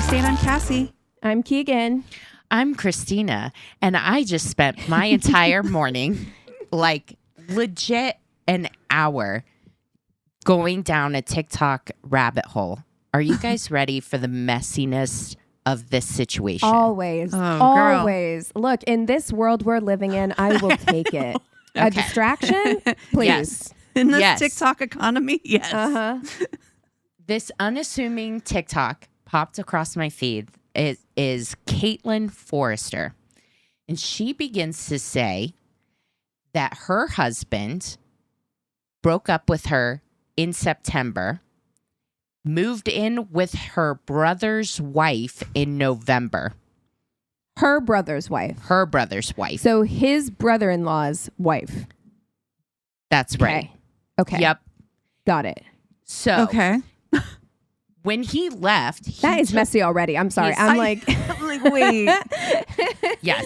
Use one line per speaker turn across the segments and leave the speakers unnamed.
Christina and Cassi.
I'm Keegan.
I'm Christina, and I just spent my entire morning, like legit an hour, going down a TikTok rabbit hole. Are you guys ready for the messiness of this situation?
Always. Always. Look, in this world we're living in, I will take it.
Okay.
A distraction? Please.
Yes.
In this
Yes.
TikTok economy, yes.
Uh-huh.
This unassuming TikTok popped across my feed. It is Caitlin Forrester. And she begins to say that her husband broke up with her in September, moved in with her brother's wife in November.
Her brother's wife.
Her brother's wife.
So his brother-in-law's wife.
That's right.
Okay.
Yep.
Got it.
So
Okay.
when he left,
That is messy already. I'm sorry. I'm like,
wait.
yes.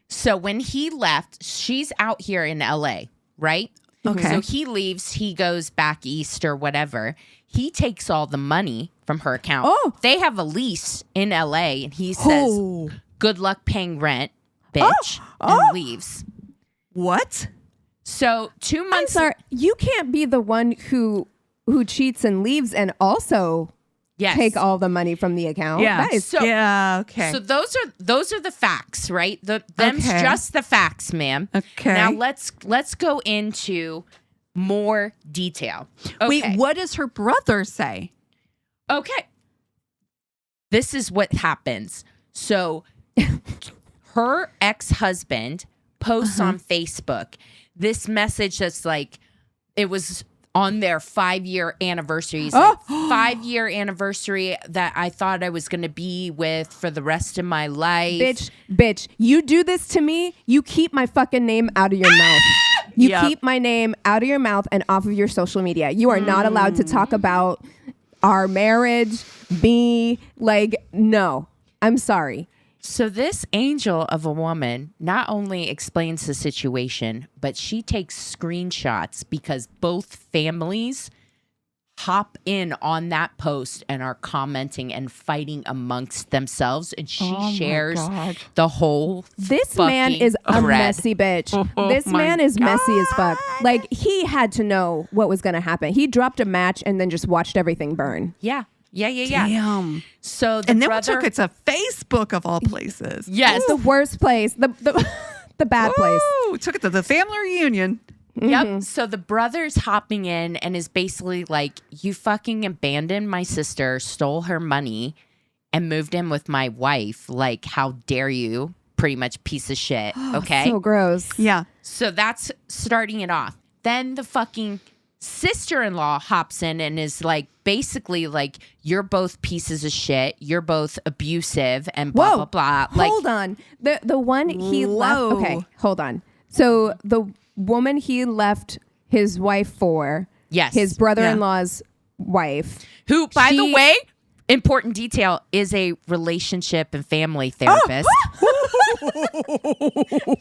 So when he left, she's out here in LA, right?
Okay.
So he leaves, he goes back east or whatever. He takes all the money from her account.
Oh.
They have a lease in LA, and he says, good luck paying rent, bitch, and leaves.
What?
So 2
I'm
months.
sorry. You can't be the one who cheats and leaves and also
Yes.
take all the money from the account.
Yeah.
That is
So-
Yeah, okay.
So those are the facts, right? Them's
Okay.
just the facts, ma'am.
Okay.
Now let's go into more detail. Okay.
Wait, what does her brother say?
Okay. This is what happens. So her ex-husband posts on Facebook this message that's like, it was on their 5-year anniversary. He's like, 5-year anniversary that I thought I was going to be with for the rest of my life.
Bitch, you do this to me, you keep my fucking name out of your mouth. You
Yep.
keep my name out of your mouth and off of your social media. You are not allowed to talk about our marriage, me. Like, no. I'm sorry.
So this angel of a woman not only explains the situation, but she takes screenshots because both families hop in on that post and are commenting and fighting amongst themselves. And she shares the whole
This man
fucking
is a
thread.
messy bitch.
Oh
This
my
man is messy as fuck. Like, he had to know what was going to happen. He dropped a match and then just watched everything burn.
Yeah.
Damn.
So the
And then
brother,
we took it to Facebook of all places.
yes,
The worst place. The bad place.
Ooh, took it to the family reunion.
Yep. So the brother's hopping in and is basically like, you fucking abandoned my sister, stole her money, and moved in with my wife. Like, how dare you? Pretty much piece of shit. Okay.
So gross.
Yeah.
So that's starting it off. Then the fucking sister-in-law hops in and is like, basically like, you're both pieces of shit. You're both abusive and blah,
Whoa.
blah, blah. Like,
Hold on. The one he left.
Whoa.
Okay, hold on. So the woman he left his wife for,
yes.
his brother-in-law's wife.
Who, by the
She-
way, important detail, is a relationship and family therapist.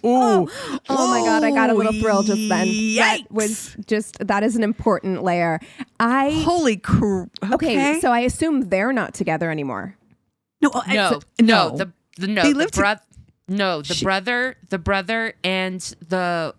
Oh my God, I got a little thrill just then. That
Yikes.
was that is an important layer.
Holy crap.
Okay, so I assume they're not together anymore.
No.
No,
They
the
live to-
brother. No, the brother, and the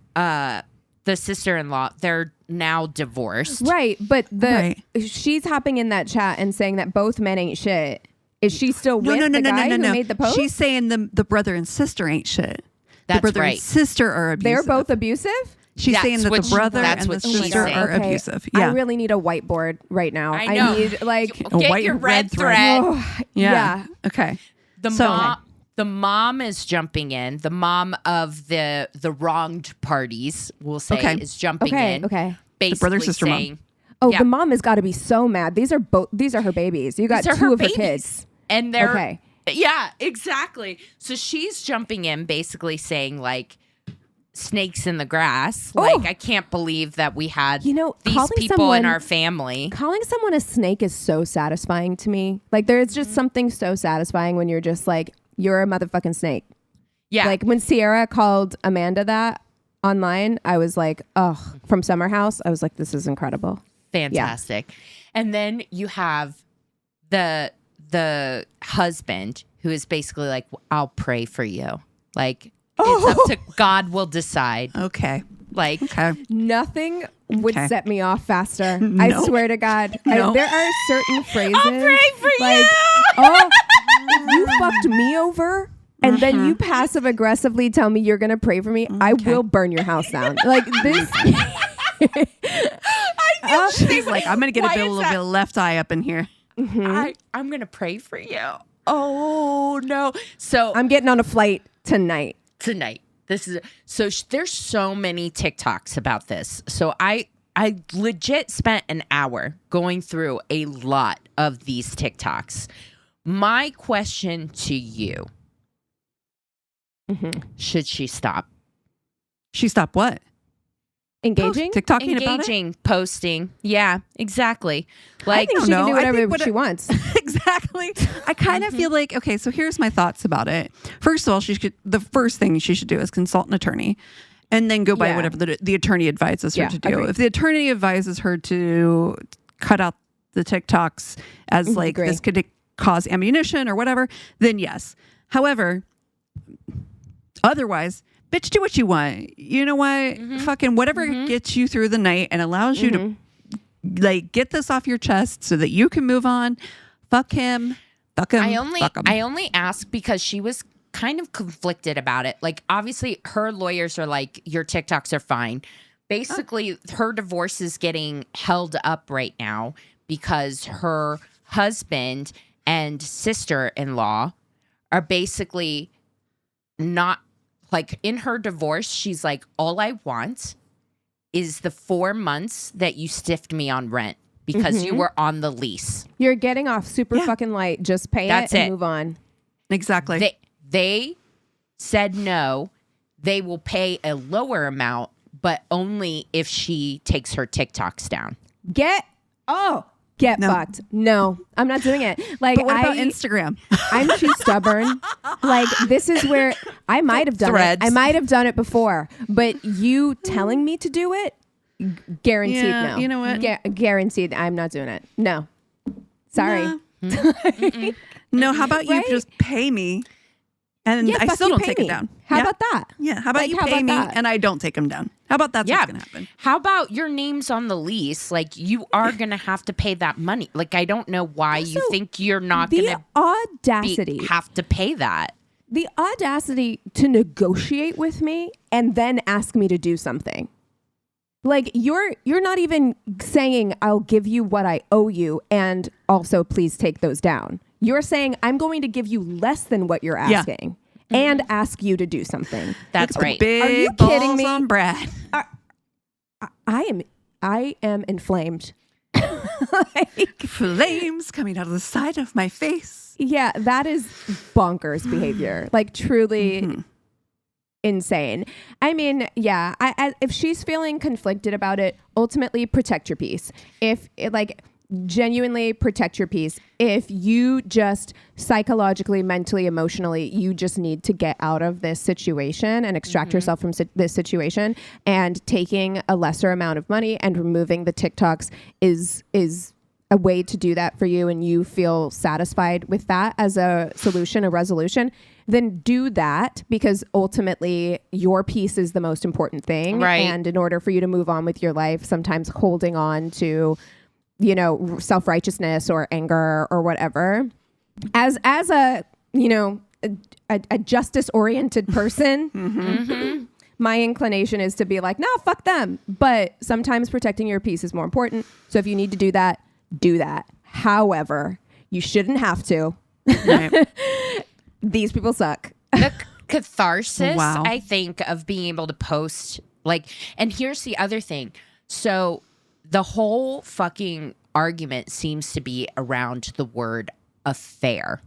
sister-in-law. They're now divorced.
Right, but
Right.
she's hopping in that chat and saying that both men ain't shit. Is she still with the guy who made the post?
She's saying the brother and sister ain't shit.
That's
the brother
right.
and sister are abusive.
They're both abusive?
She's
That's
saying that
what
the brother
that's
and the
what she's
sister
saying.
are abusive. Yeah.
I really need a whiteboard right now.
I know.
need like
Get
white
your
and
red
red thread.
thread.
yeah.
Okay.
The mom is jumping in. The mom of the wronged parties, we'll say,
Okay.
is jumping
Okay,
in.
okay.
Basically
brother, sister, mom.
saying,
Oh,
Yeah.
the mom has got to be so mad. These are her babies. You got
These are
two
her
of her
babies.
kids.
And they're
Okay.
Yeah, exactly. So she's jumping in, basically saying like, snakes in the grass.
Oh.
Like, I can't believe that we had
You know,
these
calling
people
someone-
in our family.
Calling someone a snake is so satisfying to me. Like, there's just something so satisfying when you're just like, you're a motherfucking snake.
Yeah.
Like when Sierra called Amanda that online, I was like, oh, from Summer House, I was like, this is incredible.
Fantastic. And then you have the the husband who is basically like, I'll pray for you. Like, it's up to God will decide.
Okay.
Like,
Okay.
Nothing would
Okay.
set me off faster.
No.
I swear to God.
No.
There are certain phrases.
I'll pray for
like,
you.
Oh, you fucked me over. And then you passive aggressively tell me you're going to pray for me. I will burn your house down. Like this.
She's like, I'm going to get
Why
a bit
is
of
that?
left eye up in here.
I'm going to pray for you. Oh, no. So
I'm getting on a flight tonight.
tonight. There's so many TikToks about this. So I legit spent an hour going through a lot of these TikToks. My question to you, should she stop?
She stopped what?
Engaging?
TikToking about it?
Engaging, posting. Yeah, exactly. Like,
I think she
know.
can do
I think
whatever
what
she
it-
wants.
Exactly. I kind of feel like, okay, so here's my thoughts about it. First of all, the first thing she should do is consult an attorney and then go by
Yeah.
whatever the attorney advises her
Yeah,
to do.
agreed.
If the attorney advises her to cut out the TikToks as like
Agree.
this could cause ammunition or whatever, then yes. However, otherwise, bitch, do what you want. You know what? Fucking whatever gets you through the night and allows you to like get this off your chest so that you can move on. Fuck him. Fuck him. Fuck him.
I only ask because she was kind of conflicted about it. Like, obviously her lawyers are like, your TikToks are fine. Basically, her divorce is getting held up right now because her husband and sister-in-law are basically not, like, in her divorce, she's like, all I want is the 4 months that you stiffed me on rent because you were on the lease.
You're getting off super
Yeah.
fucking light. Just pay
That's
it and
it.
move on.
Exactly.
They said no. They will pay a lower amount, but only if she takes her TikToks down.
Get
No.
fucked. No, I'm not doing it. Like,
But what about Instagram?
I'm too stubborn. Like, this is where I might have done
Threads.
it. I might have done it before, but you telling me to do it, guaranteed
Yeah,
no.
you know what?
Guaranteed I'm not doing it. No. Sorry.
No. No, how about you
Right?
just pay me and
Yeah,
I
fuck
still
you,
don't
pay
take
me.
them down.
How
Yeah.
about that?
Yeah, how about
Like,
you
how
pay
about
me
that?
and I don't take them down? How about that's what's going to happen?
How about your name's on the lease? Like, you are going to have to pay that money. Like, I don't know why you
Also,
think you're not going
The
to
audacity.
have to pay that.
The audacity to negotiate with me and then ask me to do something. Like, you're not even saying I'll give you what I owe you and also please take those down. You're saying I'm going to give you less than what you're
Yeah.
asking and ask you to do something.
That's right.
Big
Are you
balls
kidding me?
on Brad.
I am inflamed.
Flames coming out of the side of my face.
Yeah, that is bonkers behavior. Like, truly insane. I mean, yeah, if she's feeling conflicted about it, ultimately protect your peace. Genuinely protect your peace. If you just psychologically, mentally, emotionally, you just need to get out of this situation and extract yourself from this situation, and taking a lesser amount of money and removing the TikToks is a way to do that for you, and you feel satisfied with that as a solution, a resolution, then do that, because ultimately your peace is the most important thing.
Right.
And in order for you to move on with your life, sometimes holding on to, you know, self-righteousness or anger or whatever, as a, you know, a justice-oriented person, my inclination is to be like, no, fuck them. But sometimes protecting your peace is more important. So if you need to do that, do that. However, you shouldn't have to.
Right.
These people suck.
The catharsis,
Wow.
I think, of being able to post, like, and here's the other thing. So the whole fucking argument seems to be around the word affair,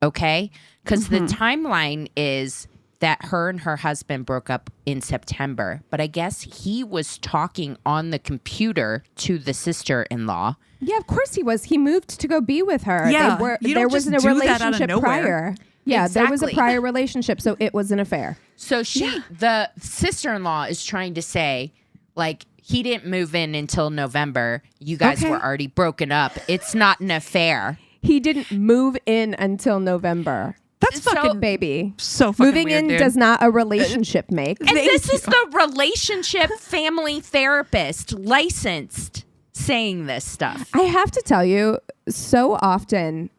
okay? Because the timeline is that her and her husband broke up in September, but I guess he was talking on the computer to the sister-in-law.
Yeah, of course he was. He moved to go be with her.
Yeah,
there
you don't
wasn't a
just do that out of
relationship
nowhere.
prior. Yeah, there was a
Exactly.
prior relationship, so it was an affair.
So the sister-in-law is trying to say, like, he didn't move in until November. You guys
Okay.
were already broken up. It's not an affair.
he didn't move in until November.
That's fucking
baby.
So fucking
Moving
weird,
in
dude.
does not a relationship make.
And this is the relationship family therapist licensed saying this stuff.
I have to tell you, so often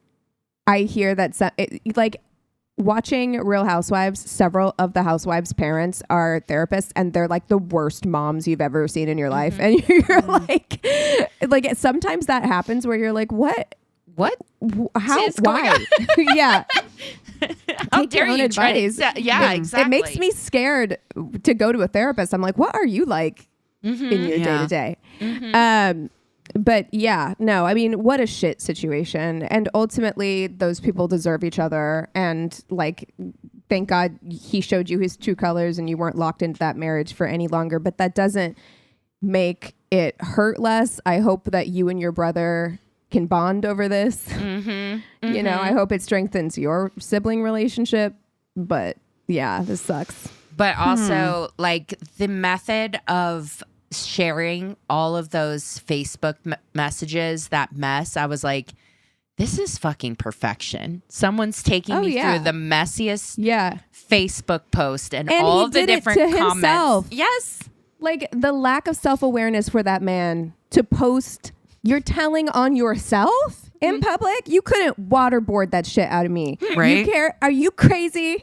I hear that like watching Real Housewives, several of the housewives' parents are therapists, and they're like the worst moms you've ever seen in your life. And you're like sometimes that happens where you're like, what? How? Why? Yeah.
How dare you advice. Exactly.
It makes me scared to go to a therapist. I'm like, what are you like in your day to day? But yeah, no, I mean, what a shit situation. And ultimately, those people deserve each other. And like, thank God he showed you his true colors and you weren't locked into that marriage for any longer. But that doesn't make it hurt less. I hope that you and your brother can bond over this. You know, I hope it strengthens your sibling relationship. But yeah, this sucks.
But also, like, the method of sharing all of those Facebook messages, that mess, I was like, this is fucking perfection. Someone's taking me through the messiest Facebook post and all of the different comments.
Himself.
Yes.
Like, the lack of self-awareness for that man to post, you're telling on yourself in public? You couldn't waterboard that shit out of me.
Right?
You care? Are you crazy?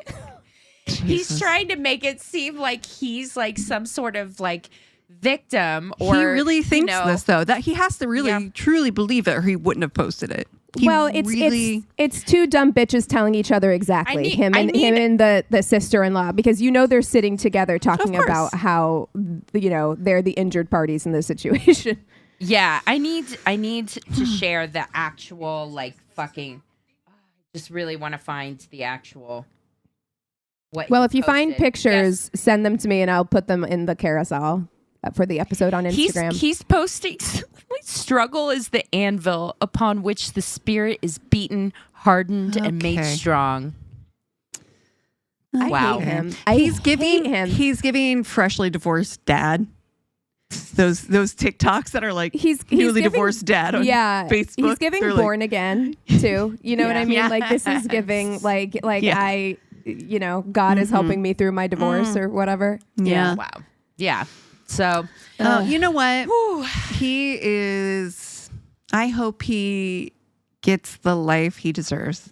He's trying to make it seem like he's like some sort of like victim, or
he really thinks this though, that he has to really truly believe it or he wouldn't have posted it.
It's two dumb bitches telling each other exactly. Him and the sister-in-law, because they're sitting together talking about how they're the injured parties in this situation.
Yeah, I need to share the actual like fucking. I just really want to find the actual.
Well, if you find pictures, send them to me and I'll put them in the carousel for the episode on Instagram.
He's posting. My struggle is the anvil upon which the spirit is beaten, hardened, and made strong.
I hate him.
He's giving freshly divorced dad those TikToks that are like he's newly divorced dad on Facebook.
He's giving born again too. You know what I mean? Like, this is giving like I God is helping me through my divorce or whatever.
Yeah.
Wow. Yeah. So,
you know what? He is. I hope he gets the life he deserves.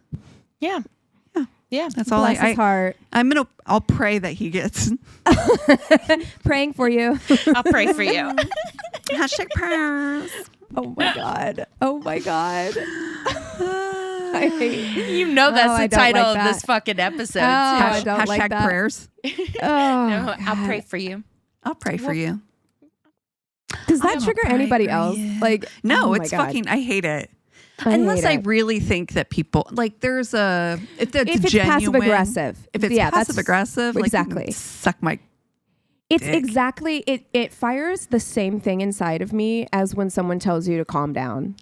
Yeah. Yeah.
That's all. Bless his heart.
I'll pray that he gets.
Praying for you.
I'll pray for you.
Hashtag prayers.
Oh my God. Oh my God.
That's the title of this fucking episode.
I don't
hashtag
like that.
Prayers.
No, I'll pray for you.
I'll pray for you.
Does that trigger anybody else? Like,
no, it's fucking. I hate it. Unless I really think that people like there's a if it's genuine,
passive aggressive.
If it's passive aggressive, like,
exactly.
Suck my.
It's
dick.
exactly it fires the same thing inside of me as when someone tells you to calm down.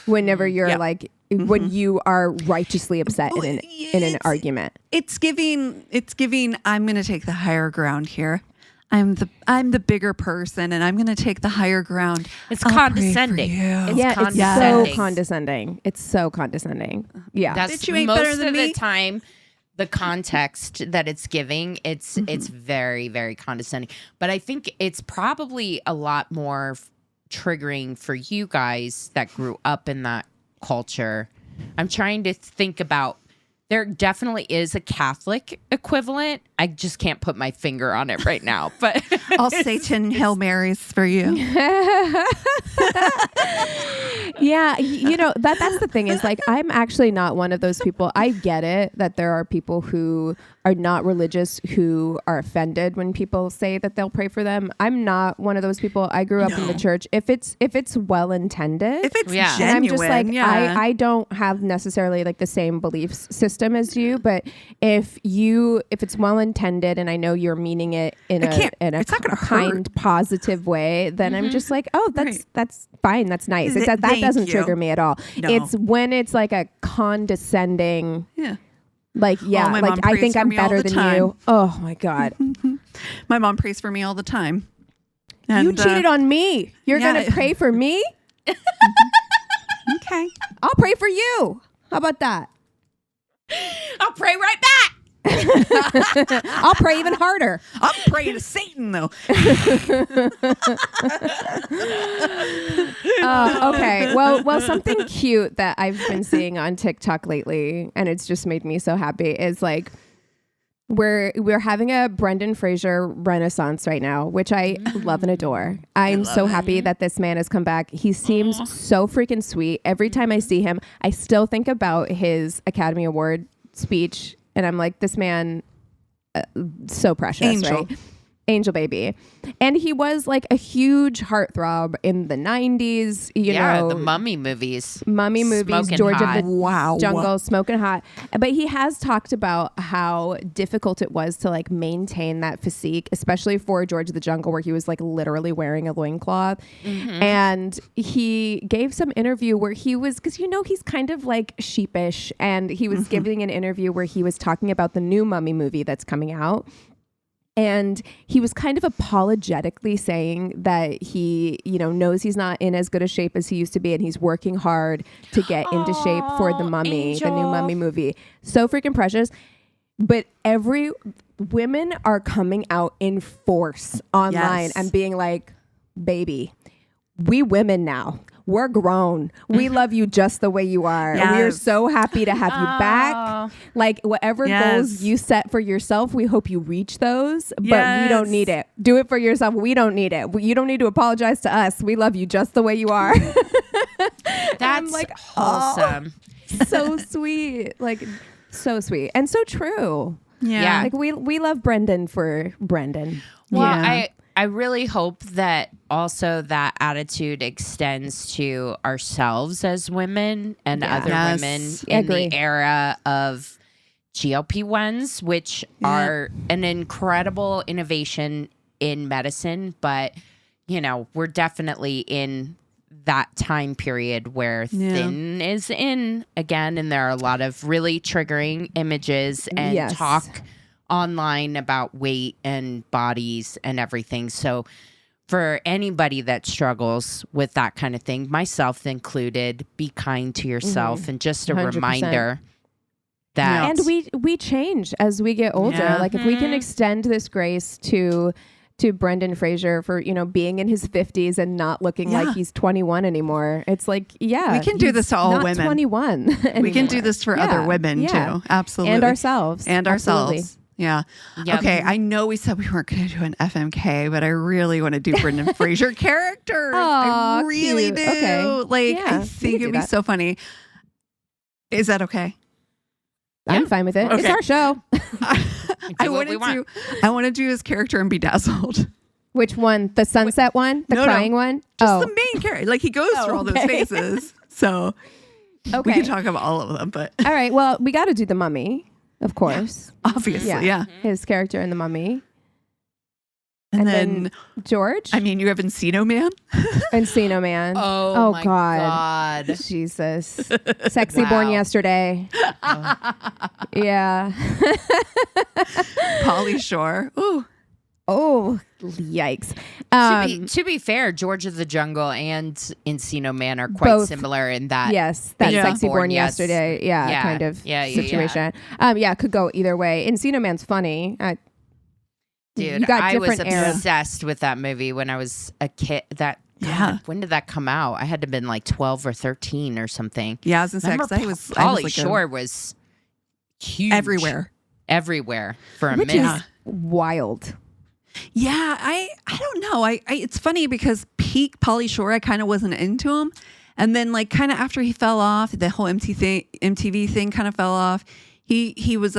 Whenever you're like when you are righteously upset in an argument.
It's giving. I'm going to take the higher ground here. I'm the bigger person, and I'm going to take the higher ground.
It's condescending.
It's so condescending. It's so condescending. Yeah,
that's
you ain't
most
better than
of
me.
the time. The context that it's giving, it's very, very condescending. But I think it's probably a lot more triggering for you guys that grew up in that culture. I'm trying to think about. There definitely is a Catholic equivalent. I just can't put my finger on it right now. But
all Satan Hail Marys for you.
Yeah, that's the thing is like I'm actually not one of those people. I get it that there are people who are not religious who are offended when people say that they'll pray for them. I'm not one of those people. I grew up in the church. If it's well intended,
if it's genuine,
I'm just like I don't have necessarily like the same belief system as you, but if it's well intended and I know you're meaning it in a kind, positive way, then I'm just like, oh, that's fine, that's nice. That doesn't trigger me at all. No. It's when it's like a condescending, like I think I'm better than you. Oh my God.
My mom prays for me all the time. And,
you cheated on me. You're gonna pray for me?
Okay.
I'll pray for you. How about that?
I'll pray right back.
I'll pray even harder.
I'm praying to Satan, though.
Okay. Well, something cute that I've been seeing on TikTok lately, and it's just made me so happy, is like we're having a Brendan Fraser renaissance right now, which I love and adore. I'm so happy that this man has come back. He seems so freaking sweet. Every time I see him, I still think about his Academy Award speech, and I'm like, this man, so precious,
Angel.
right? Angel baby. And he was like a huge heartthrob in the 90s, you know.
The Mummy movies.
George
Hot.
of the Jungle, Smoking Hot. But he has talked about how difficult it was to like maintain that physique, especially for George of the Jungle, where he was like literally wearing a loincloth. And he gave some interview where he was, because you know he's kind of like sheepish, and he was giving an interview where he was talking about the new Mummy movie that's coming out. And he was kind of apologetically saying that he, you know, knows he's not in as good a shape as he used to be, and he's working hard to get into shape for the Mummy, the new Mummy movie. So freaking precious. But women are coming out in force online and being like, baby, we women now. We're grown. We love you just the way you are.
Yes.
We are so happy to have you back. Like whatever goals you set for yourself, we hope you reach those, but we don't need it. Do it for yourself. We don't need it. You don't need to apologize to us. We love you just the way you are.
That's like wholesome.
So sweet. Like so sweet and so true.
Yeah.
Like we love Brendan for Brendan.
Well, I really hope that also that attitude extends to ourselves as women and other women in the era of GLP-1s, which are an incredible innovation in medicine. But, you know, we're definitely in that time period where thin is in again. And there are a lot of really triggering images and talk online about weight and bodies and everything. So for anybody that struggles with that kind of thing, myself included, be kind to yourself and just a 100%. Reminder that
and we change as we get older. Like if we can extend this grace to Brendan Fraser for, you know, being in his 50s and not looking like he's 21 anymore. It's like, we
can do this to all
not
women.
21 anymore.
We can do this for other women too. Absolutely.
And ourselves.
Absolutely. Yeah. Yep. Okay. I know we said we weren't going to do an FMK, but I really want to do Brendan Fraser characters. I really do. Okay. Like, I think it'd be so funny. Is that okay?
I'm fine with it. Okay. It's our show.
I want to do his character in Bedazzled.
Which one? The sunset one? The crying one?
Just the main character. Like he goes through all those phases. So we can talk about all of them. But
all right. Well, we got to do the Mummy. Of course.
Yeah, obviously, yeah.
His character in The Mummy.
And then
George?
I mean, you have Encino Man.
Encino Man.
Oh my God.
Jesus. Sexy Born Yesterday. Yeah.
Pauly Shore. Ooh.
Oh, yikes.
To be fair, George of the Jungle and Encino Man are quite similar in that.
Yes, that Sexy Born Yesterday, kind of situation. Could go either way. Encino Man's funny.
Dude, I was obsessed with that movie when I was a kid. When did that come out? I had to have been like 12 or 13 or something.
Yeah, I was in sex.
Pauly Shore was huge. Everywhere for a minute.
Is wild.
Yeah, I don't know. It's funny because peak Pauly Shore, I kind of wasn't into him. And then like kind of after he fell off, the whole MTV thing kind of fell off. He was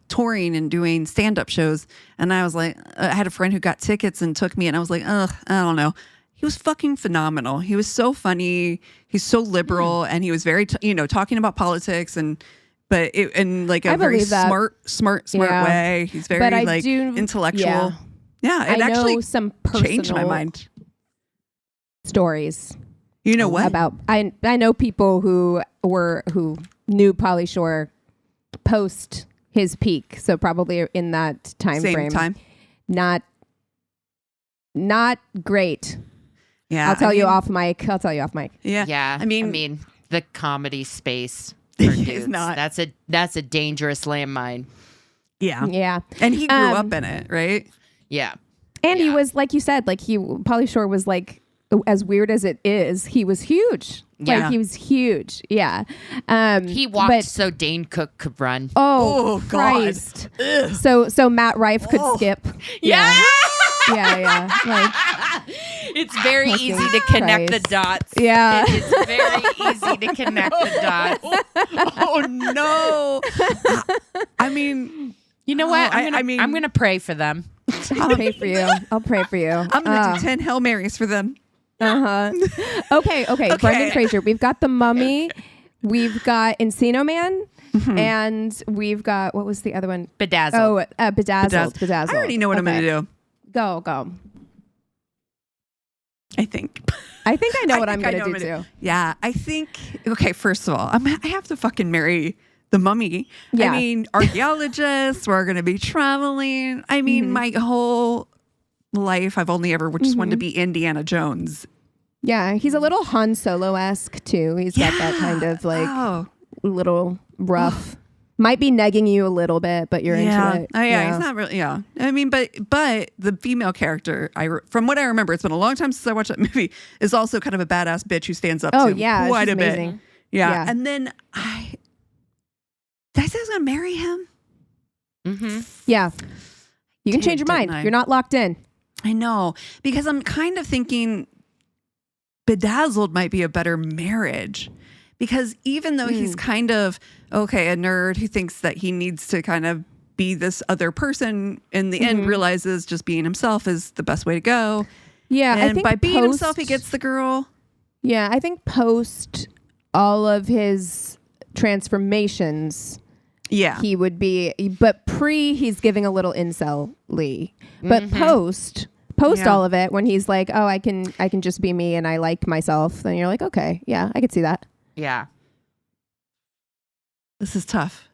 touring and doing stand-up shows. And I was like, I had a friend who got tickets and took me. And I was like, I don't know. He was fucking phenomenal. He was so funny. He's so liberal. And he was very, talking about politics but in like a very smart way. He's very intellectual. Yeah, it actually
know some personal
changed my mind.
Stories.
You know what?
About I know people who knew Pauly Shore post his peak, so probably in that time frame. Not great.
Yeah,
I'll tell you off mic.
Yeah.
I mean the comedy space. for
He's
dudes.
not.
That's a dangerous landmine.
Yeah.
Yeah.
And he grew up in it, right?
Yeah.
And he was, like you said, like Pauly Shore was like, as weird as it is, he was huge.
Yeah.
Like he was huge. Yeah.
He walked so Dane Cook could run.
Oh, Christ. So Matt Rife could skip.
Yeah.
Yeah. Like,
It's very easy to connect the dots.
yeah.
It's very easy to connect the dots.
Oh no. I mean,
You know what? I'm
I
gonna pray for them.
I'll pray for you. I'll pray for you.
I'm gonna do 10 Hail Marys for them.
Okay. Brendan Fraser. We've got The Mummy. We've got Encino Man. And we've got, what was the other one?
Bedazzled.
Oh, Bedazzled.
I already know what I'm gonna do.
Go.
I think
I know what I'm
think I
going
know
to
what
do
I'm
too.
Yeah, I think. Okay, first of all, I have to fucking marry the Mummy.
Yeah.
I mean, archaeologists. We're gonna be traveling. I mean, my whole life, I've only ever just wanted to be Indiana Jones.
Yeah, he's a little Han Solo-esque too. He's got that kind of like little rough. Might be negging you a little bit, but you're into it.
Oh yeah, he's not really. Yeah, I mean, but the female character, from what I remember, it's been a long time since I watched that movie. Is also kind of a badass bitch who stands up to quite
she's
a bit.
amazing.
Yeah, and then did I say I was gonna marry him?
Yeah, you can change your mind. You're not locked in.
I know, because I'm kind of thinking Bedazzled might be a better marriage. Because even though he's kind of, a nerd who thinks that he needs to kind of be this other person, in the end realizes just being himself is the best way to go.
Yeah,
and
I think
by being himself, he gets the girl.
Yeah, I think post all of his transformations, he would be, but he's giving a little incel-ly. But post all of it, when he's like, oh, I can just be me and I like myself, then you're like, okay, yeah, I could see that.
Yeah.
This is tough.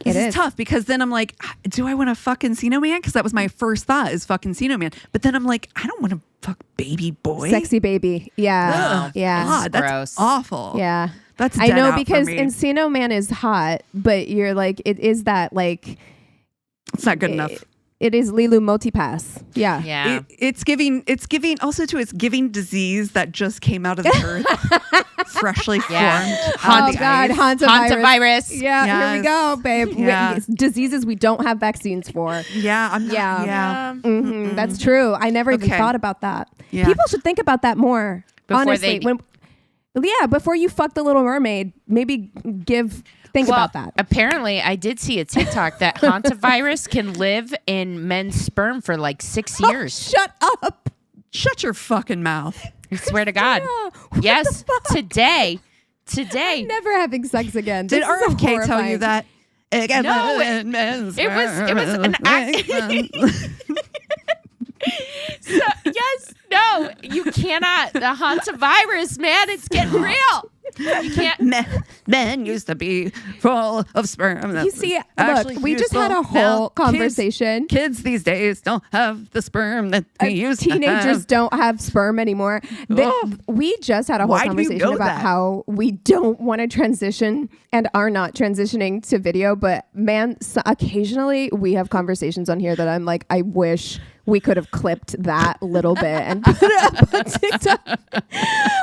This is tough because then I'm like, do I want to fuck Encino Man? Because that was my first thought is fuck Encino Man. But then I'm like, I don't want to fuck baby boy.
Sexy baby. Yeah.
Ugh.
Yeah.
God, that's
gross.
Awful.
Yeah.
That's
I know,
dead out
because
for me.
Encino Man is hot, but you're like, it is that like,
it's not good enough.
It is Lilu Multipass. Yeah.
Yeah.
It's giving disease that just came out of the earth, freshly formed.
Oh God, hantavirus. Yeah, here we go, babe.
Yeah.
Diseases we don't have vaccines for.
Yeah, I'm not. Yeah.
That's true. I never even thought about that.
Yeah.
People should think about that more.
Before
honestly, before you fuck the Little Mermaid, maybe think about that.
Apparently, I did see a TikTok that hantavirus can live in men's sperm for like 6 years.
Shut up.
Shut your fucking mouth.
I swear to God.
What
yes,
the fuck?
today.
I'm never having sex again.
Did
This is
RFK tell
horrifying.
you that?
No, it was an yes, no, you cannot. The hantavirus, man, it's getting real. You can't.
Men used to be full of sperm.
You see, look, we just had a whole conversation.
Kids these days don't have the sperm that they used to have.
Teenagers don't have sperm anymore. We just had a whole conversation about how we don't want to transition and are not transitioning to video. But man, occasionally we have conversations on here that I'm like, I wish we could have clipped that little bit and put it up on TikTok.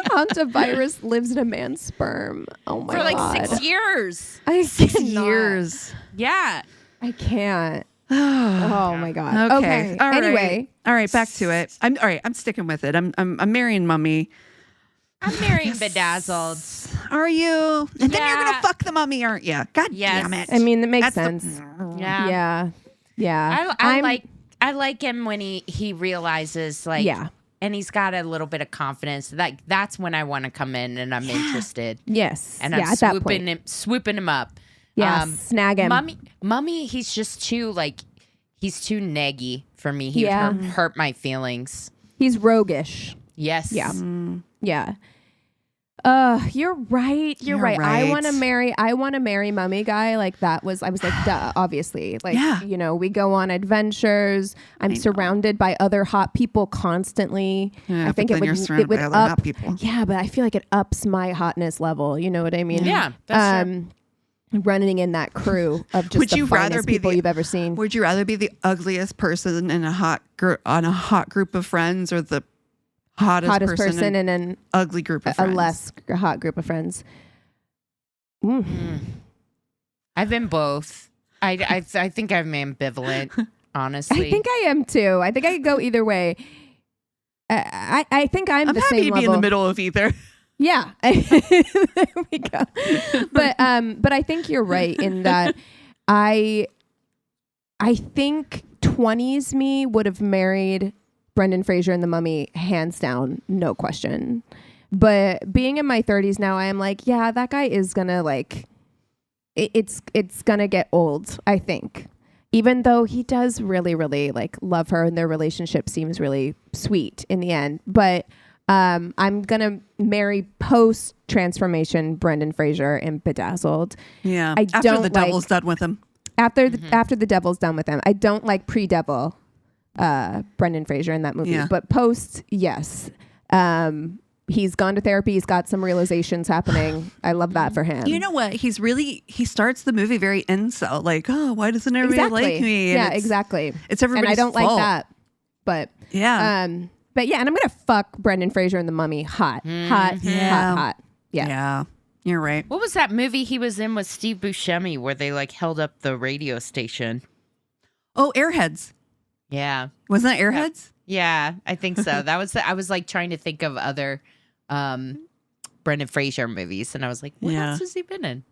Hantavirus lives in a man's sperm. Oh my God.
For like 6 years.
6 years.
Yeah.
I can't. Oh my God.
Okay. All right.
Anyway.
All right. Back to it. I'm all right. I'm sticking with it. I'm marrying Mummy.
I'm marrying Bedazzled.
Are you? And then you're gonna fuck the Mummy, aren't you? God damn it.
I mean, that makes sense.
Yeah.
Yeah.
I like him when he realizes like and he's got a little bit of confidence. Like that's when I want to come in and I'm interested.
Yes.
And I'm swooping him up.
Yeah. Snag him.
Mummy, he's just too he's too neggy for me. He would hurt my feelings.
He's roguish.
Yes.
Yeah. Yeah. You're right. You're right. I want to marry mummy guy. Like that was, I was like, duh, obviously. Like, you know, we go on adventures. I'm surrounded by other hot people constantly.
Yeah,
I think it would
other
up
hot people.
Yeah, but I feel like it ups my hotness level. You know what I mean?
Yeah. That's true.
Running in that crew of just the finest people you've ever seen.
Would you rather be the ugliest person in a hot group of friends, or the hottest person in an ugly group of friends?
A less hot group of friends.
I've been both. I think I'm ambivalent, honestly.
I think I am too. I think I could go either way. I think I'm the
happy
same
to
level.
be in the middle of either.
Yeah. There we go. But I think you're right in that I think 20s me would have married Brendan Fraser in The Mummy, hands down, no question. But being in my 30s now, I am like, yeah, that guy is gonna like, it's gonna get old, I think. Even though he does really, really like love her and their relationship seems really sweet in the end. But I'm gonna marry post transformation Brendan Fraser in Bedazzled.
Yeah, after the devil's done with him.
After the devil's done with him, I don't like pre-devil Brendan Fraser in that movie, but post, yes. He's gone to therapy. He's got some realizations happening. I love that for him.
You know what? He starts the movie very incel, like, oh, why doesn't everybody like me?
And exactly.
It's everybody's
and I don't
fault.
like that. But and I'm gonna fuck Brendan Fraser in The Mummy. Hot. Yeah.
Yeah. You're right.
What was that movie he was in with Steve Buscemi where they like held up the radio station?
Oh, Airheads.
Yeah.
Wasn't that Airheads?
Yeah, I think so. I was like trying to think of other Brendan Fraser movies, and I was like, what else has he been in?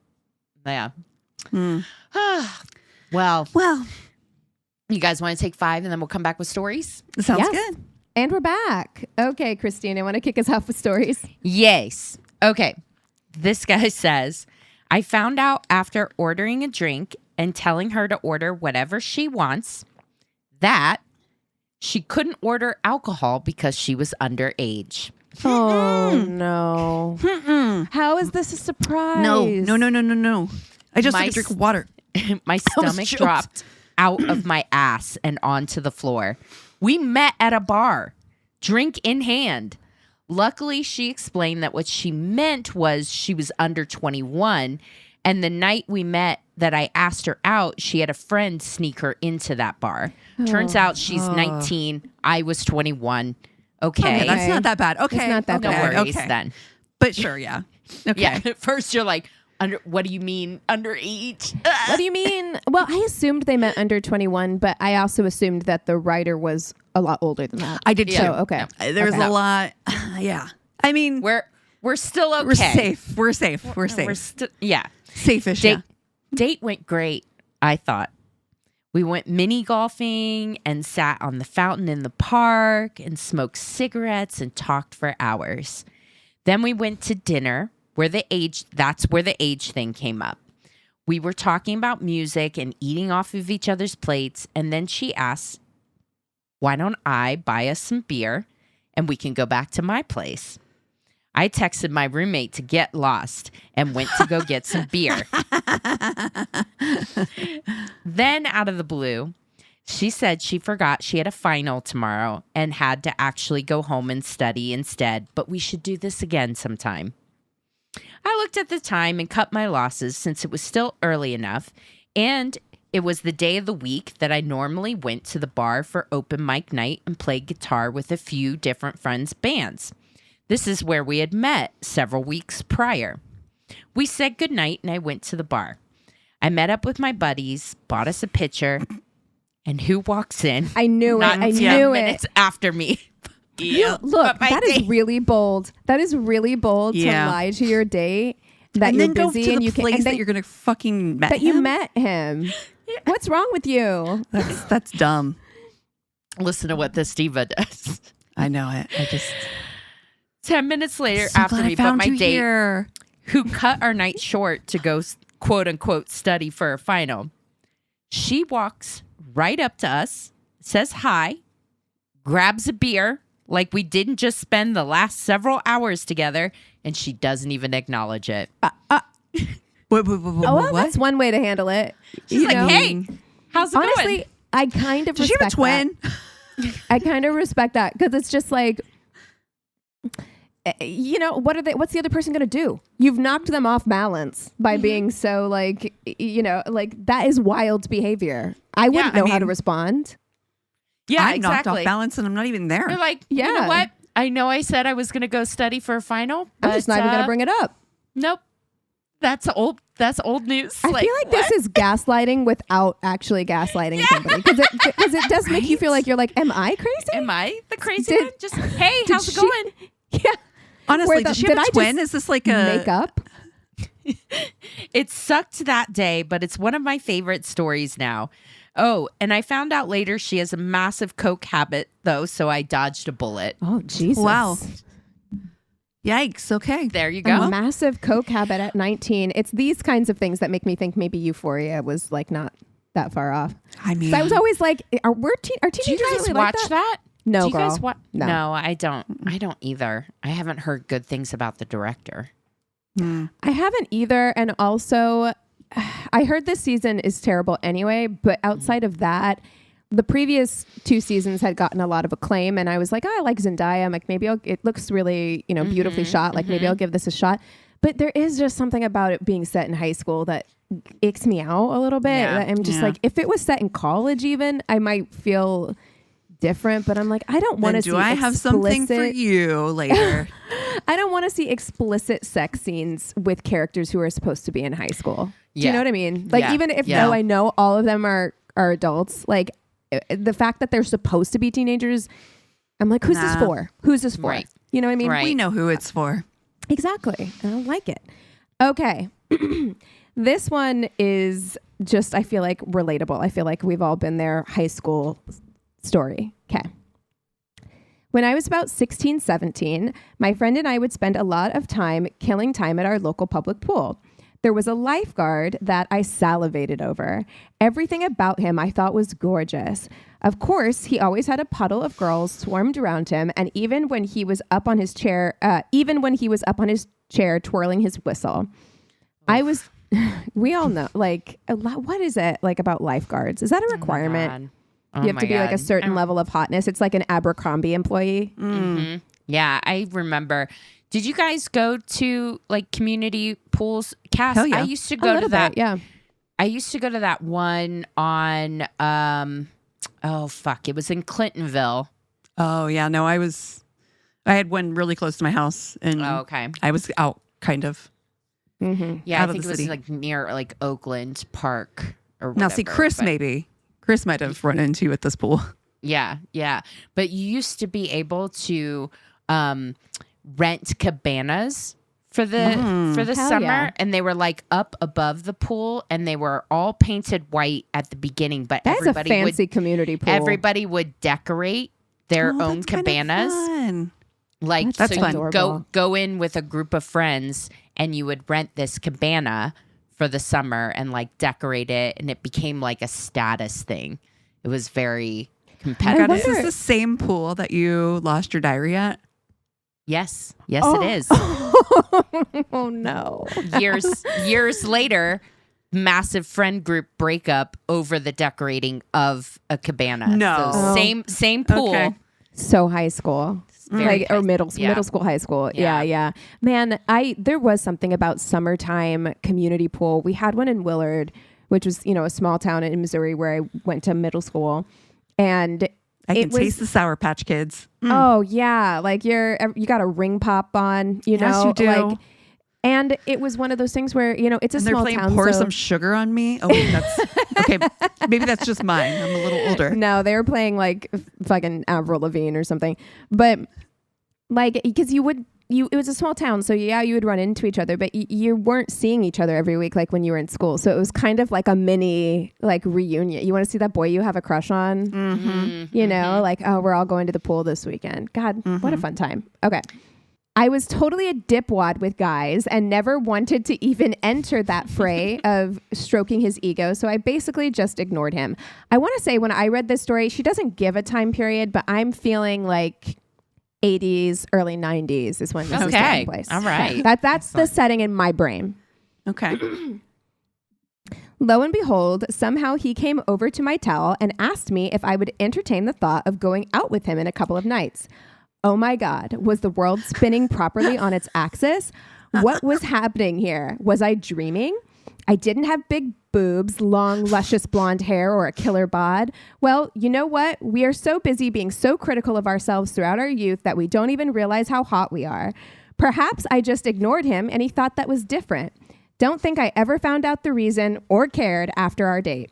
Yeah. Well, you guys want to take 5 and then we'll come back with stories?
Sounds good.
And we're back. Okay, Christina, want to kick us off with stories?
Yes. Okay. This guy says, I found out after ordering a drink and telling her to order whatever she wants that she couldn't order alcohol because she was underage.
Oh, no. How is this a surprise?
No. I just took a drink of water.
My stomach dropped out of my ass and onto the floor. We met at a bar, drink in hand. Luckily, she explained that what she meant was she was under 21. And the night we met that I asked her out, she had a friend sneak her into that bar. Turns out she's 19. I was 21. Okay.
That's not that bad. Okay.
It's not that
No
bad.
worries then.
But sure, yeah. Okay.
Yeah. At first you're like, what do you mean underage?
What do you mean? Well, I assumed they meant under 21, but I also assumed that the writer was a lot older than that.
I did too.
So, okay.
There's a lot. Yeah. I mean,
We're still okay.
We're safe. We're
yeah.
Safe-ish,
Date went great, I thought. We went mini golfing and sat on the fountain in the park and smoked cigarettes and talked for hours. Then we went to dinner that's where the age thing came up. We were talking about music and eating off of each other's plates. And then she asked, why don't I buy us some beer and we can go back to my place? I texted my roommate to get lost and went to go get some beer. Then out of the blue, she said she forgot she had a final tomorrow and had to actually go home and study instead, but we should do this again sometime. I looked at the time and cut my losses since it was still early enough, and it was the day of the week that I normally went to the bar for open mic night and played guitar with a few different friends' bands. This is where we had met several weeks prior. We said goodnight and I went to the bar. I met up with my buddies, bought us a pitcher, and who walks in?
I knew it. I knew
10
it.
minutes after me.
Look, that is really bold. That is really bold to lie to your date that
and
you're
then
busy
go to
and
the
you
place
can,
that you're gonna fucking met
that
him?
you met him. What's wrong with you?
That's dumb.
Listen to what this diva does.
I know it. I just
10 minutes later,
so
after
glad
we
I found
my
you
date,
here.
who cut our night short to go quote unquote study for a final, she walks right up to us, says hi, grabs a beer, Like we didn't just spend the last several hours together, and she doesn't even acknowledge it.
Well, that's one way to handle it.
She's like, hey, how's it
honestly,
going?
I kind of
Does she have a
respect
twin?
I kind of respect that because it's just like, what's the other person going to do? You've knocked them off balance by being so like, that is wild behavior. I wouldn't know how to respond.
Yeah,
I'm knocked off balance and I'm not even there.
You're like, you know what? I know I said I was going to go study for a final, but
I'm just not even going to bring it up.
Nope. That's old news.
I feel like this is gaslighting without actually gaslighting somebody because it does make you feel like you're like, am I crazy?
Am I the crazy one? Just, hey, how's it going?
Yeah.
Honestly, does she have a twin? Is this like a
makeup?
It sucked that day, but it's one of my favorite stories now. Oh, and I found out later she has a massive coke habit, though, so I dodged a bullet.
Oh, Jesus.
Wow. Yikes. Okay.
There you go.
A massive coke habit at 19. It's these kinds of things that make me think maybe Euphoria was like not that far off.
I mean,
I was always like, are teenagers
do you guys
really
watch
like that? No,
do you
girl.
guys
No,
I don't. I don't either. I haven't heard good things about the director.
I haven't either. And also, I heard this season is terrible anyway, but outside of that, the previous 2 seasons had gotten a lot of acclaim, and I was like, I like Zendaya. I'm like, maybe it looks really, beautifully shot. Like, maybe I'll give this a shot. But there is just something about it being set in high school that icks me out a little bit.
Yeah.
I'm just like, if it was set in college even, I might feel different, but I'm like, I don't want to see
I have something for you later?
I don't want to see explicit sex scenes with characters who are supposed to be in high school. Do you know what I mean? Like, even if though I know all of them are adults, like the fact that they're supposed to be teenagers, I'm like, who's this for? Who's this for?
Right.
You know what I mean?
Right.
We know who it's for.
Exactly. I don't like it. Okay. This one is just, I feel like, relatable. I feel like we've all been there. High school story. Okay. When I was about 16, 17, my friend and I would spend a lot of time killing time at our local public pool. There was a lifeguard that I salivated over. Everything about him I thought was gorgeous. Of course, he always had a puddle of girls swarmed around him, and even when he was up on his chair, twirling his whistle. I was, we all know, like, what is it like about lifeguards? Is that a requirement? You have to be like a certain level of hotness. It's like an Abercrombie employee.
Mm-hmm. Yeah, I remember. Did you guys go to like community pools? Cass,
Hell yeah.
I used to go to that.
Yeah.
I used to go to that one on, it was in Clintonville.
Oh, yeah. No, I had one really close to my house, and
okay.
I was out kind of.
Mm-hmm.
Yeah,
out
I think
of
it
the
was
city.
like near like Oakland Park or whatever.
Now, see, Chris might have run into you at this pool.
Yeah, yeah. But you used to be able to rent cabanas for the summer,
yeah.
and they were like up above the pool, and they were all painted white at the beginning. But
That's a fancy community pool.
Everybody would decorate their own cabanas.
Fun.
Like,
that's
so
fun.
you go in with a group of friends, and you would rent this cabana for the summer and like decorate it, and it became like a status thing. It was very competitive.
Is this the same pool that you lost your diary at?
Yes, it is.
Oh no!
Years later, massive friend group breakup over the decorating of a cabana.
No,
so same pool.
Okay.
So high school. Or middle school, high school. Yeah. Man, there was something about summertime community pool. We had one in Willard, which was, a small town in Missouri where I went to middle school. And
I can taste the Sour Patch Kids.
Oh yeah. Like you got a ring pop on,
Yes, you do.
Like, and it was one of those things where, it's a
and
small
they're
town.
Pour some sugar on me. Oh, that's okay. Maybe that's just mine. I'm a little older.
No, they were playing like fucking Avril Lavigne or something. But like, because it was a small town, so yeah, you would run into each other, but you weren't seeing each other every week like when you were in school. So it was kind of like a mini like reunion. You want to see that boy you have a crush on?
Mm-hmm.
Like, oh, we're all going to the pool this weekend. God, what a fun time. Okay. I was totally a dipwad with guys and never wanted to even enter that fray of stroking his ego. So I basically just ignored him. I want to say when I read this story, she doesn't give a time period, but I'm feeling like 80s, early 90s is when this is taking place.
All right.
That's the setting in my brain.
Okay.
Lo and behold, somehow he came over to my towel and asked me if I would entertain the thought of going out with him in a couple of nights. Oh my God, was the world spinning properly on its axis? What was happening here? Was I dreaming? I didn't have big boobs, long, luscious blonde hair, or a killer bod. Well, you know what? We are so busy being so critical of ourselves throughout our youth that we don't even realize how hot we are. Perhaps I just ignored him and he thought that was different. Don't think I ever found out the reason or cared after our date.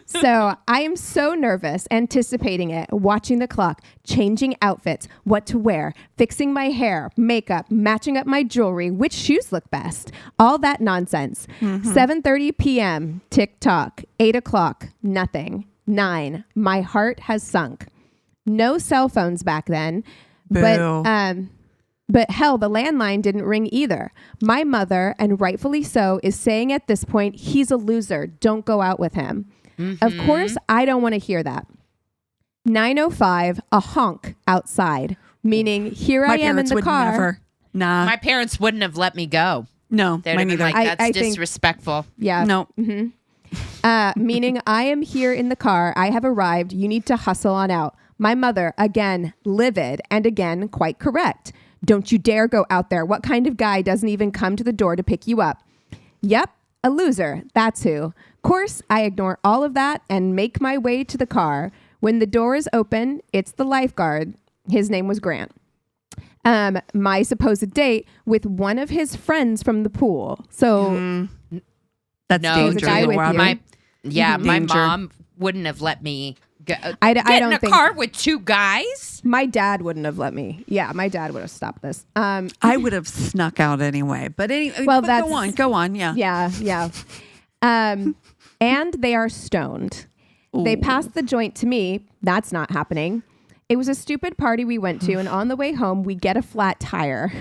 So I am so nervous, anticipating it, watching the clock, changing outfits, what to wear, fixing my hair, makeup, matching up my jewelry, which shoes look best, all that nonsense. 7:30 p.m., tick-tock, 8 o'clock, nothing. 9, my heart has sunk. No cell phones back then, but hell, the landline didn't ring either. My mother, and rightfully so, is saying at this point, he's a loser. Don't go out with him. Of course, I don't want to hear that. 9:05, a honk outside, meaning here I am in the car.
My parents wouldn't have let me go.
No,
They'd
mine
have been
either.
like, that's disrespectful.
Yeah.
No.
Meaning I am here in the car. I have arrived. You need to hustle on out. My mother, again, livid, and again, quite correct. Don't you dare go out there. What kind of guy doesn't even come to the door to pick you up? Yep, a loser. That's who. Course, I ignore all of that and make my way to the car. When the door is open, it's the lifeguard. His name was Grant. My supposed date with one of his friends from the pool. So
that's dangerous.
Guy with you.
My mom wouldn't have let me get
I don't
in a
think
car with two guys.
My dad wouldn't have let me. Yeah, my dad would have stopped this.
I would have snuck out anyway. But anyway,
well,
go on. Yeah.
Yeah. And they are stoned. Ooh. They passed the joint to me. That's not happening. It was a stupid party we went to, and on the way home, we get a flat tire.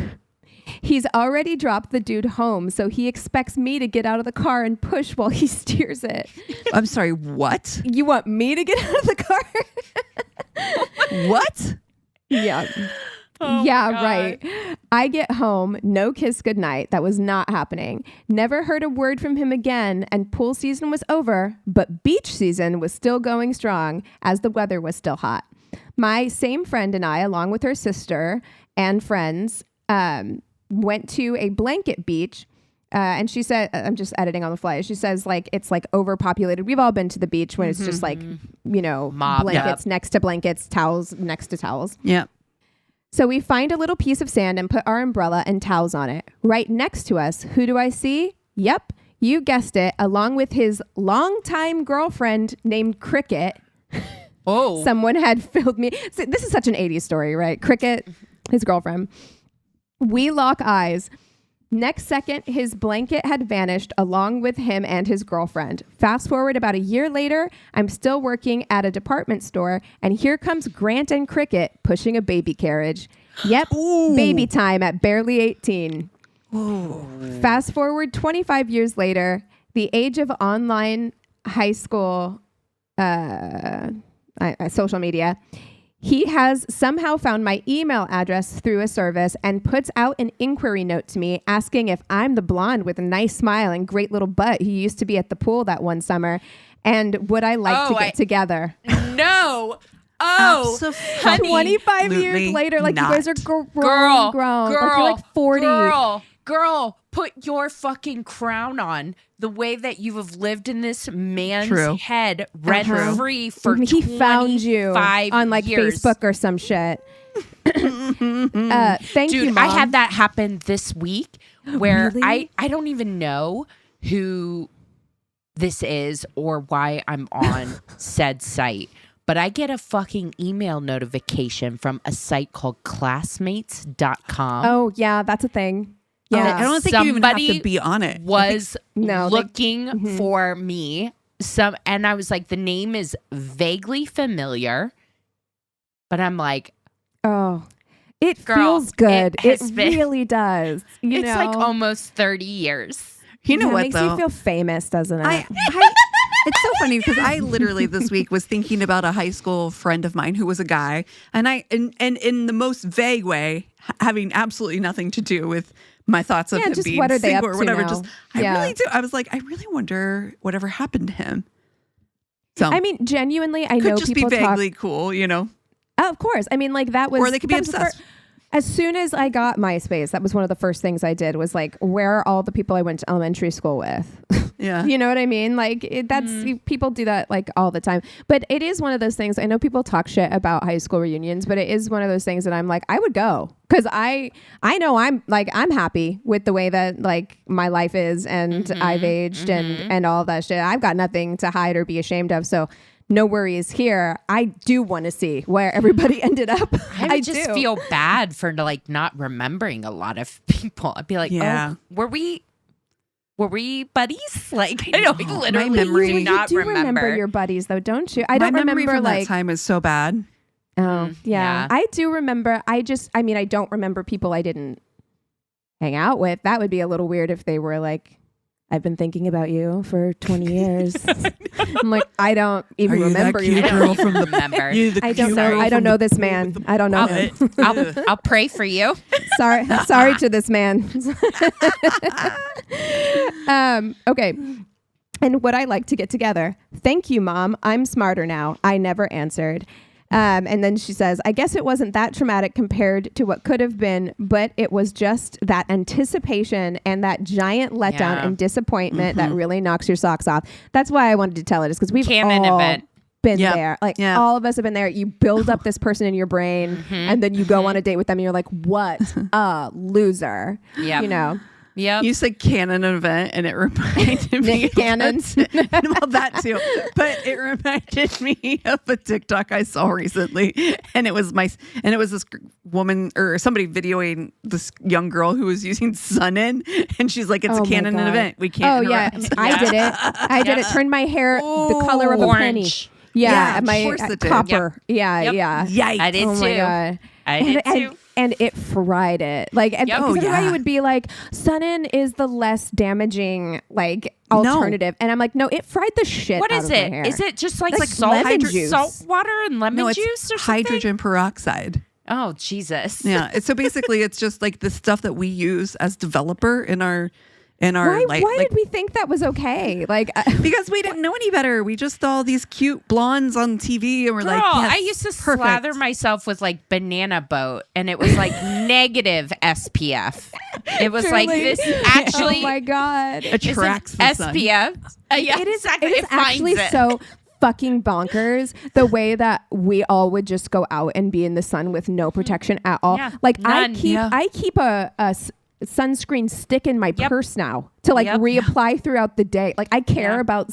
He's already dropped the dude home, so he expects me to get out of the car and push while he steers it.
I'm sorry, what?
You want me to get out of the car?
What?
Yeah.
Oh
yeah, right. I get home, no kiss goodnight. That was not happening. Never heard a word from him again, and pool season was over, but beach season was still going strong as the weather was still hot. My same friend and I, along with her sister and friends, went to a blanket beach. And she said, I'm just editing on the fly. She says, like, it's like overpopulated. We've all been to the beach when it's just like, you know, blankets next to blankets, towels next to towels.
Yeah.
So we find a little piece of sand and put our umbrella and towels on it. Right next to us, who do I see? Yep, you guessed it, along with his longtime girlfriend named Cricket.
Oh.
Someone had filled me. So this is such an 80s story, right? Cricket, his girlfriend. We lock eyes. Next second, his blanket had vanished along with him and his girlfriend. Fast forward about a year later, I'm still working at a department store, and here comes Grant and Cricket pushing a baby carriage. Yep, ooh. Baby time at barely 18. Ooh. Fast forward 25 years later, the age of online high school social media. He has somehow found my email address through a service and puts out an inquiry note to me asking if I'm the blonde with a nice smile and great little butt who used to be at the pool that one summer, and would I like to get together?
No. Oh,
honey,
25 years later, like not. You guys are grown.
Girl,
like you're like 40.
Girl, put your fucking crown on. The way that you have lived in this man's head rent-free for 25 years. He found you
on like Facebook or some shit. Thank you, Mom.
I had that happen this week where
really?
I don't even know who this is or why I'm on said site. But I get a fucking email notification from a site called classmates.com.
Oh, yeah, that's a thing. Yeah,
I don't think you even have to be on it.
Was looking for me. And I was like, the name is vaguely familiar, but I'm like,
oh, it feels good. It really does.
It's like almost 30 years.
You know what?
It makes you feel famous, doesn't it?
It's so funny because I literally this week was thinking about a high school friend of mine who was a guy, and in the most vague way, having absolutely nothing to do with my thoughts of him
just
being
what are they
single
up
or
to
whatever.
now?
Just I really do. I was like, I really wonder whatever happened to him. So
I mean, genuinely, I
could
know
just
people
be vaguely
talk.
cool, you know.
Oh, of course. I mean, like that was.
Or they could be
that was the
obsessed.
As soon as I got MySpace, that was one of the first things I did was like, where are all the people I went to elementary school with?
Yeah.
You know what I mean? Like people do that like all the time. But it is one of those things. I know people talk shit about high school reunions, but it is one of those things that I'm like, I would go because I know I'm happy with the way that like my life is and I've aged and all that shit. I've got nothing to hide or be ashamed of. So no worries here. I do want to see where everybody ended up.
I just feel bad for like not remembering a lot of people. I'd be like, oh, were we buddies? Like, I know, literally
memory-
do not
you do
remember
your buddies though, don't you? I
My
don't
memory
remember
from
like
that time is so bad.
Oh, yeah.
Yeah.
I do remember. I don't remember people I didn't hang out with. That would be a little weird if they were like, I've been thinking about you for 20 years. I'm like, I don't even remember you.
girl from the
remember.
I don't know. I don't know this man. I don't know him.
I'll pray for you.
Sorry to this man. Okay. And would I like to get together? Thank you, Mom. I'm smarter now. I never answered. And then she says, I guess it wasn't that traumatic compared to what could have been, but it was just that anticipation and that giant letdown and disappointment that really knocks your socks off. That's why I wanted to tell it, is because we've all been there. Like all of us have been there. You build up this person in your brain and then you go on a date with them and you're like, what a loser.
Yeah.
You know?
Yeah.
You said canon event and it reminded me
Nick Cannon.
well, that too. But it reminded me of a TikTok I saw recently. And it was this woman or somebody videoing this young girl who was using Sun-In. And she's like, it's a canon event. We can't.
Oh, yeah. I did it. I did it. Turned my hair the color of a penny. Yeah. My copper. Yeah. Yeah.
Yikes.
I did
oh
too.
My God.
I did too.
And it fried it. Like, and everybody would be like, Sun-In is the less damaging, like, alternative. And I'm like, no, it fried the shit out of my hair.
Is it just like
salt
water and lemon juice or something?
Hydrogen peroxide.
Oh, Jesus.
Yeah. So basically, it's just like the stuff that we use as developer in our
why did we think that was okay? Like
because we didn't know any better. We just saw these cute blondes on TV and we're like, yes,
I used to slather myself with like banana boat and it was like negative SPF. It was like this actually
oh my God.
attracts the sun.
SPF.
It is actually so fucking bonkers the way that we all would just go out and be in the sun with no protection at all.
Yeah,
like
none.
I keep a sunscreen stick in my purse now to like reapply throughout the day. Like I care about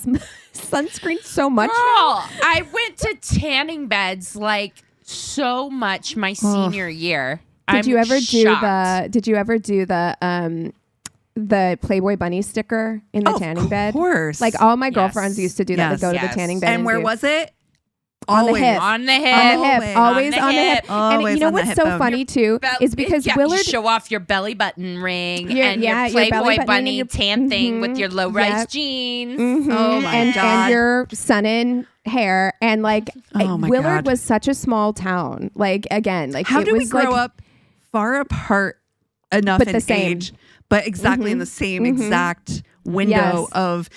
sunscreen so much now.
I went to tanning beds like so much my senior year.
Did you ever do the Playboy bunny sticker in the tanning bed?
Of course.
Like all my girlfriends used to do that. They'd go to the tanning bed.
And where was it?
On the hip.
On the hip.
Always on the hip. And you know what's so funny too is because Willard...
You show off your belly button ring and your
your
Playboy bunny tan thing with your low-rise jeans.
Oh my God.
And your Sun-In hair. And like Willard was such a small town. Like again, like
how do we grow up far apart enough in age, but exactly in the same exact window of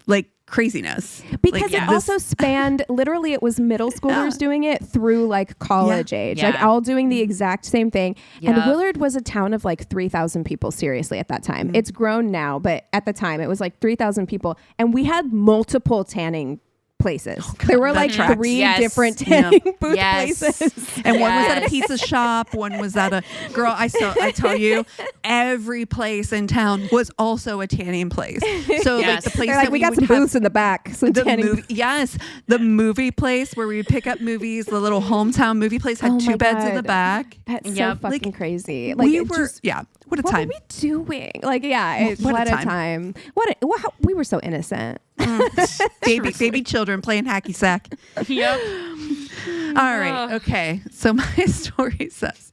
like craziness,
because it also spanned literally it was middle schoolers doing it through like college age, like all doing the exact same thing. And Willard was a town of like 3,000 people, seriously, at that time. It's grown now, but at the time it was like 3,000 people, and we had multiple tanning places. There were like three different tanning booth places.
And one was at a pizza shop, one was at a girl. I tell you, every place in town was also a tanning place. So like the place that
we got some booths in the back. Some tanning.
The movie place where we would pick up movies. The little hometown movie place had two beds in the back.
That's so fucking crazy. Like
we were, what a time.
What were we doing? Like, what a time. We were so innocent.
baby children playing hacky sack.
Yep.
All right. Okay. So my story says,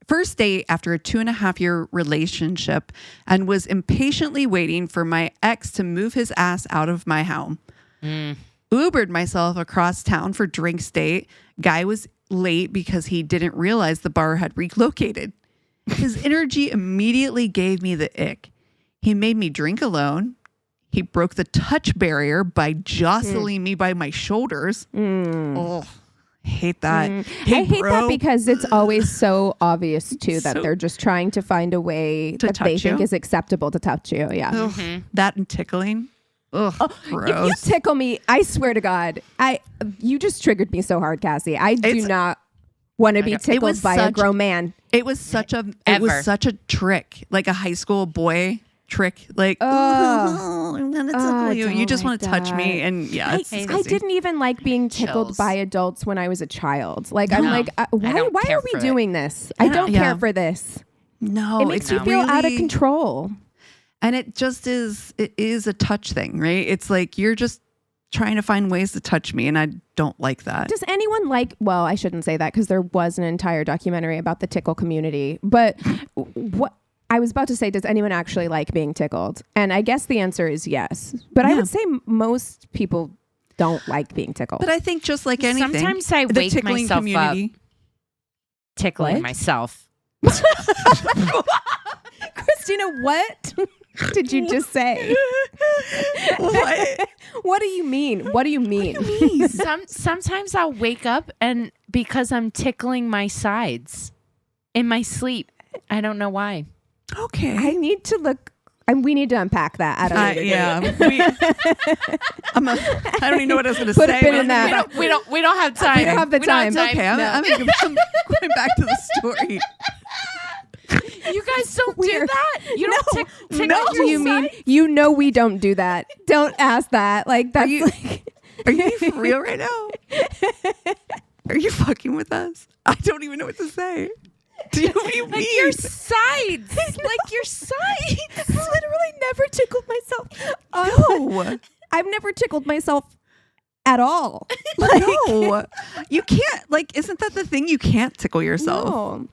first date after a 2.5-year relationship and was impatiently waiting for my ex to move his ass out of my home. Ubered myself across town for drinks date. Guy was late because he didn't realize the bar had relocated. His energy immediately gave me the ick. He made me drink alone. He broke the touch barrier by jostling me by my shoulders. Oh, hate that. Hey,
I hate that because it's always so obvious too that they're just trying to find a way that they think is acceptable to touch you. Yeah.
That and tickling. Ugh, gross.
If you tickle me, I swear to God, you just triggered me so hard, Cassie. I do not want to be tickled by a grown man.
It was such a trick, like a high school boy trick. Like, I'm gonna tickle you. You just want to touch me, and it's
I didn't even like being tickled by adults when I was a child. Like, I'm like, why are we doing this? I don't care for this.
No,
it makes you feel out of control.
And it is a touch thing, right? It's like you're just trying to find ways to touch me, and I don't like that.
Does anyone well, I shouldn't say that because there was an entire documentary about the tickle community. But what I was about to say, does anyone actually like being tickled? And I guess the answer is yes. But I would say most people don't like being tickled.
But I think just like anything,
sometimes I wake myself up tickling myself.
Christina, what did you just say?
What?
What do you mean? What do you mean?
Sometimes I'll wake up and because I'm tickling my sides in my sleep. I don't know why.
Okay.
I need to look. We need to unpack that. I don't know.
Yeah. I don't even know what I was going to say.
Put a pin in that.
We don't have time.
We don't have the time.
Okay. I'm going back to the story.
You guys don't do that. You don't tickle
No, you mean we don't do that? Don't ask that. Like that's.
Are you for real right now? Are you fucking with us? I don't even know what to say. What do you mean?
Your sides. Like your sides.
I've literally never tickled myself.
No.
I've never tickled myself at all.
No. You can't. Like, isn't that the thing? You can't tickle yourself.
No.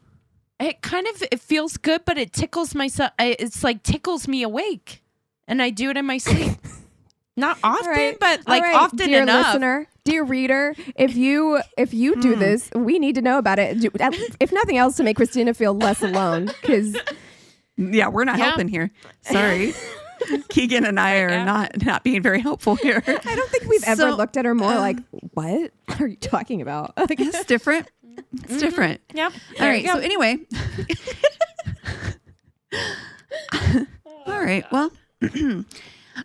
It feels good, but it tickles myself. It's like tickles me awake. And I do it in my sleep. Not often, but often
dear
enough.
Listener, dear reader, if you do this, we need to know about it. If nothing else, to make Christina feel less alone. Because
we're not helping here. Sorry. Keegan and I are not being very helpful here.
I don't think we've ever looked at her more like, what are you talking about?
Like, it's different. It's different.
Yep.
All right. So anyway. All right. Well,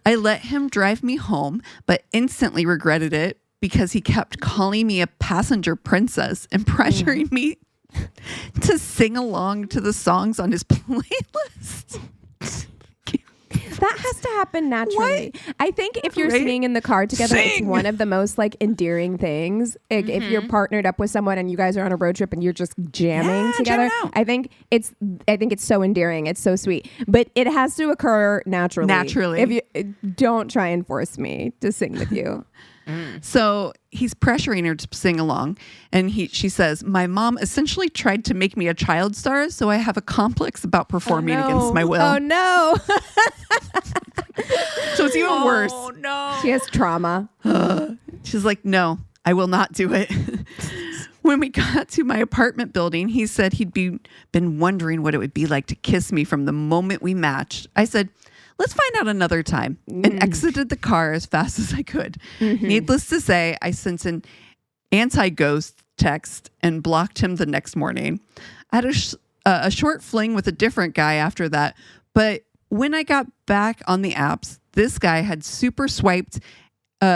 I let him drive me home, but instantly regretted it because he kept calling me a passenger princess and pressuring me to sing along to the songs on his playlist.
That has to happen naturally. What? I think if you're singing in the car together, it's one of the most endearing things. If you're partnered up with someone and you guys are on a road trip and you're just jamming together, I think it's so endearing. It's so sweet. But it has to occur naturally. If you don't try and force me to sing with you.
So he's pressuring her to sing along, and she says, "My mom essentially tried to make me a child star, so I have a complex about performing against my will."
Oh no!
So it's even worse.
Oh no!
She has trauma.
She's like, "No, I will not do it." When we got to my apartment building, he said he'd been wondering what it would be like to kiss me from the moment we matched. I said, "Let's find out another time," and exited the car as fast as I could. Needless to say, I sent an anti-ghost text and blocked him the next morning. I had a short fling with a different guy after that, but when I got back on the apps, this guy had super swiped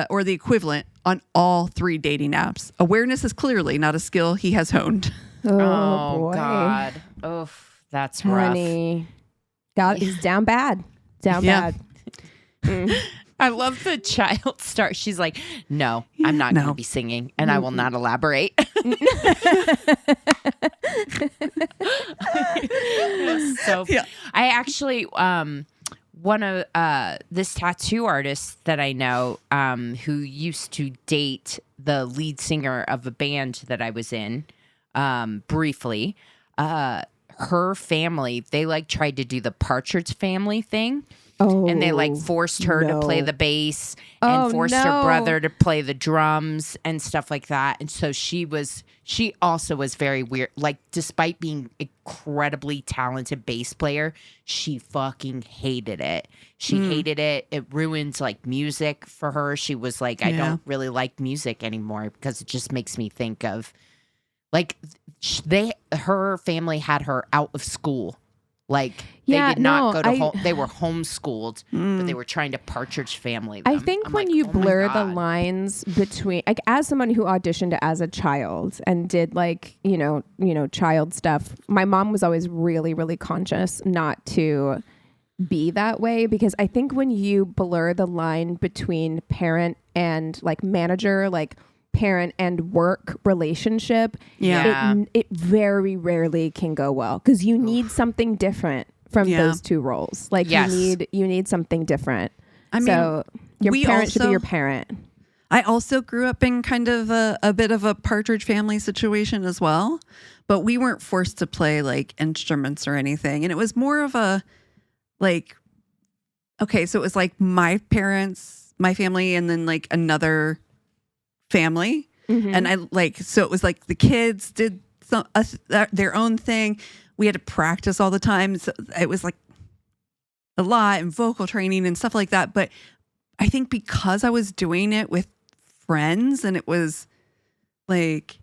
or the equivalent on all 3 dating apps. Awareness is clearly not a skill he has honed.
Oh boy.
God. Oh, that's
Honey.
rough.
God, he's down bad. Down bad.
I love the child start. She's like, "No, I'm not going to be singing, and I will not elaborate." So, I actually, one of this tattoo artist that I know, who used to date the lead singer of a band that I was in, briefly. her family, they like tried to do the Partridge Family thing.
Oh,
and they like forced her to play the bass and forced her brother to play the drums and stuff like that. And so she also was very weird. Like, despite being incredibly talented bass player, she fucking hated it. She hated it. It ruins like music for her. She was like, I don't really like music anymore because it just makes me think of like her family had her out of school. Like, they did not go to home. They were homeschooled, but they were trying to Partridge Family them.
I think when you blur the lines between, like, as someone who auditioned as a child and did like, you know, child stuff, my mom was always really, really conscious not to be that way, because I think when you blur the line between parent and like manager, like parent and work relationship, it very rarely can go well, because you need something different from those two roles. Like, you need something different. I mean, so your parent should be your parent.
I also grew up in kind of a bit of a Partridge Family situation as well, but we weren't forced to play like instruments or anything. And it was more of a like, okay, so it was like my parents, my family, and then like another family. And I like, so it was like the kids did their own thing. We had to practice all the time. So it was like a lot, and vocal training and stuff like that. But I think because I was doing it with friends, and it was like,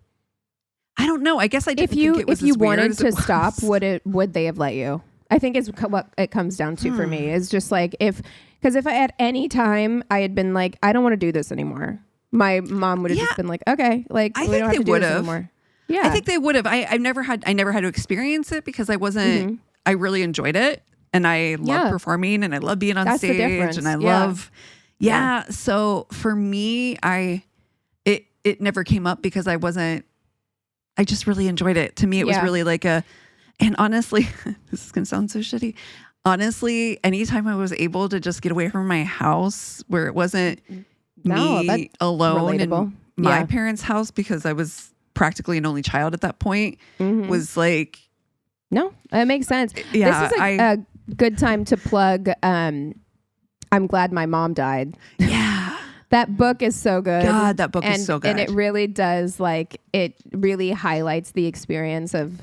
I don't know. I guess I didn't think it was
if you
as weird
wanted
as
to
it was.
stop, would they have let you? I think it's what it comes down to for me. Is just like, because if I at any time I had been like, I don't want to do this anymore, my mom would have just been like, okay, like, we don't have to do this anymore. Yeah,
I think they would have. I never had to experience it, because I wasn't. I really enjoyed it, and I love performing, and I love being on stage, and I love. So for me, it never came up because I wasn't. I just really enjoyed it. To me, it was really like a. And honestly, this is gonna sound so shitty. Honestly, anytime I was able to just get away from my house, where it wasn't me alone in my parents' house, because I was practically an only child at that point, was like,
no, it makes sense. Yeah, this is a good time to plug. I'm Glad My Mom Died.
Yeah,
that book is so good.
God, that book is so good,
and it really does, like, it really highlights the experience of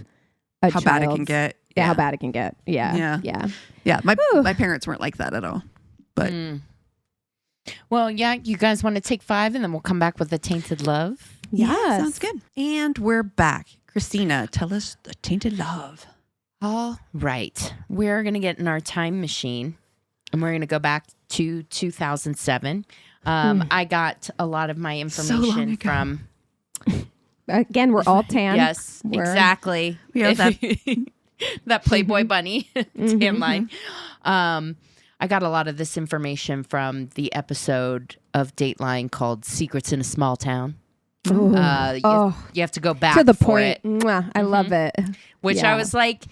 how bad it can get.
Yeah, how bad it can get. Yeah.
My parents weren't like that at all, but.
Well, you guys want to take 5 and then we'll come back with the Tainted Love?
Yeah, sounds good. And we're back. Christina, tell us the Tainted Love.
All right. We're going to get in our time machine, and we're going to go back to 2007. I got a lot of my information from...
Again, we're all tan.
Yes, exactly.
We have that,
that Playboy bunny tan line. I got a lot of this information from the episode of Dateline called Secrets in a Small Town. You have to go back
to the
for
point.
it.
Mwah, I love it.
Which I was like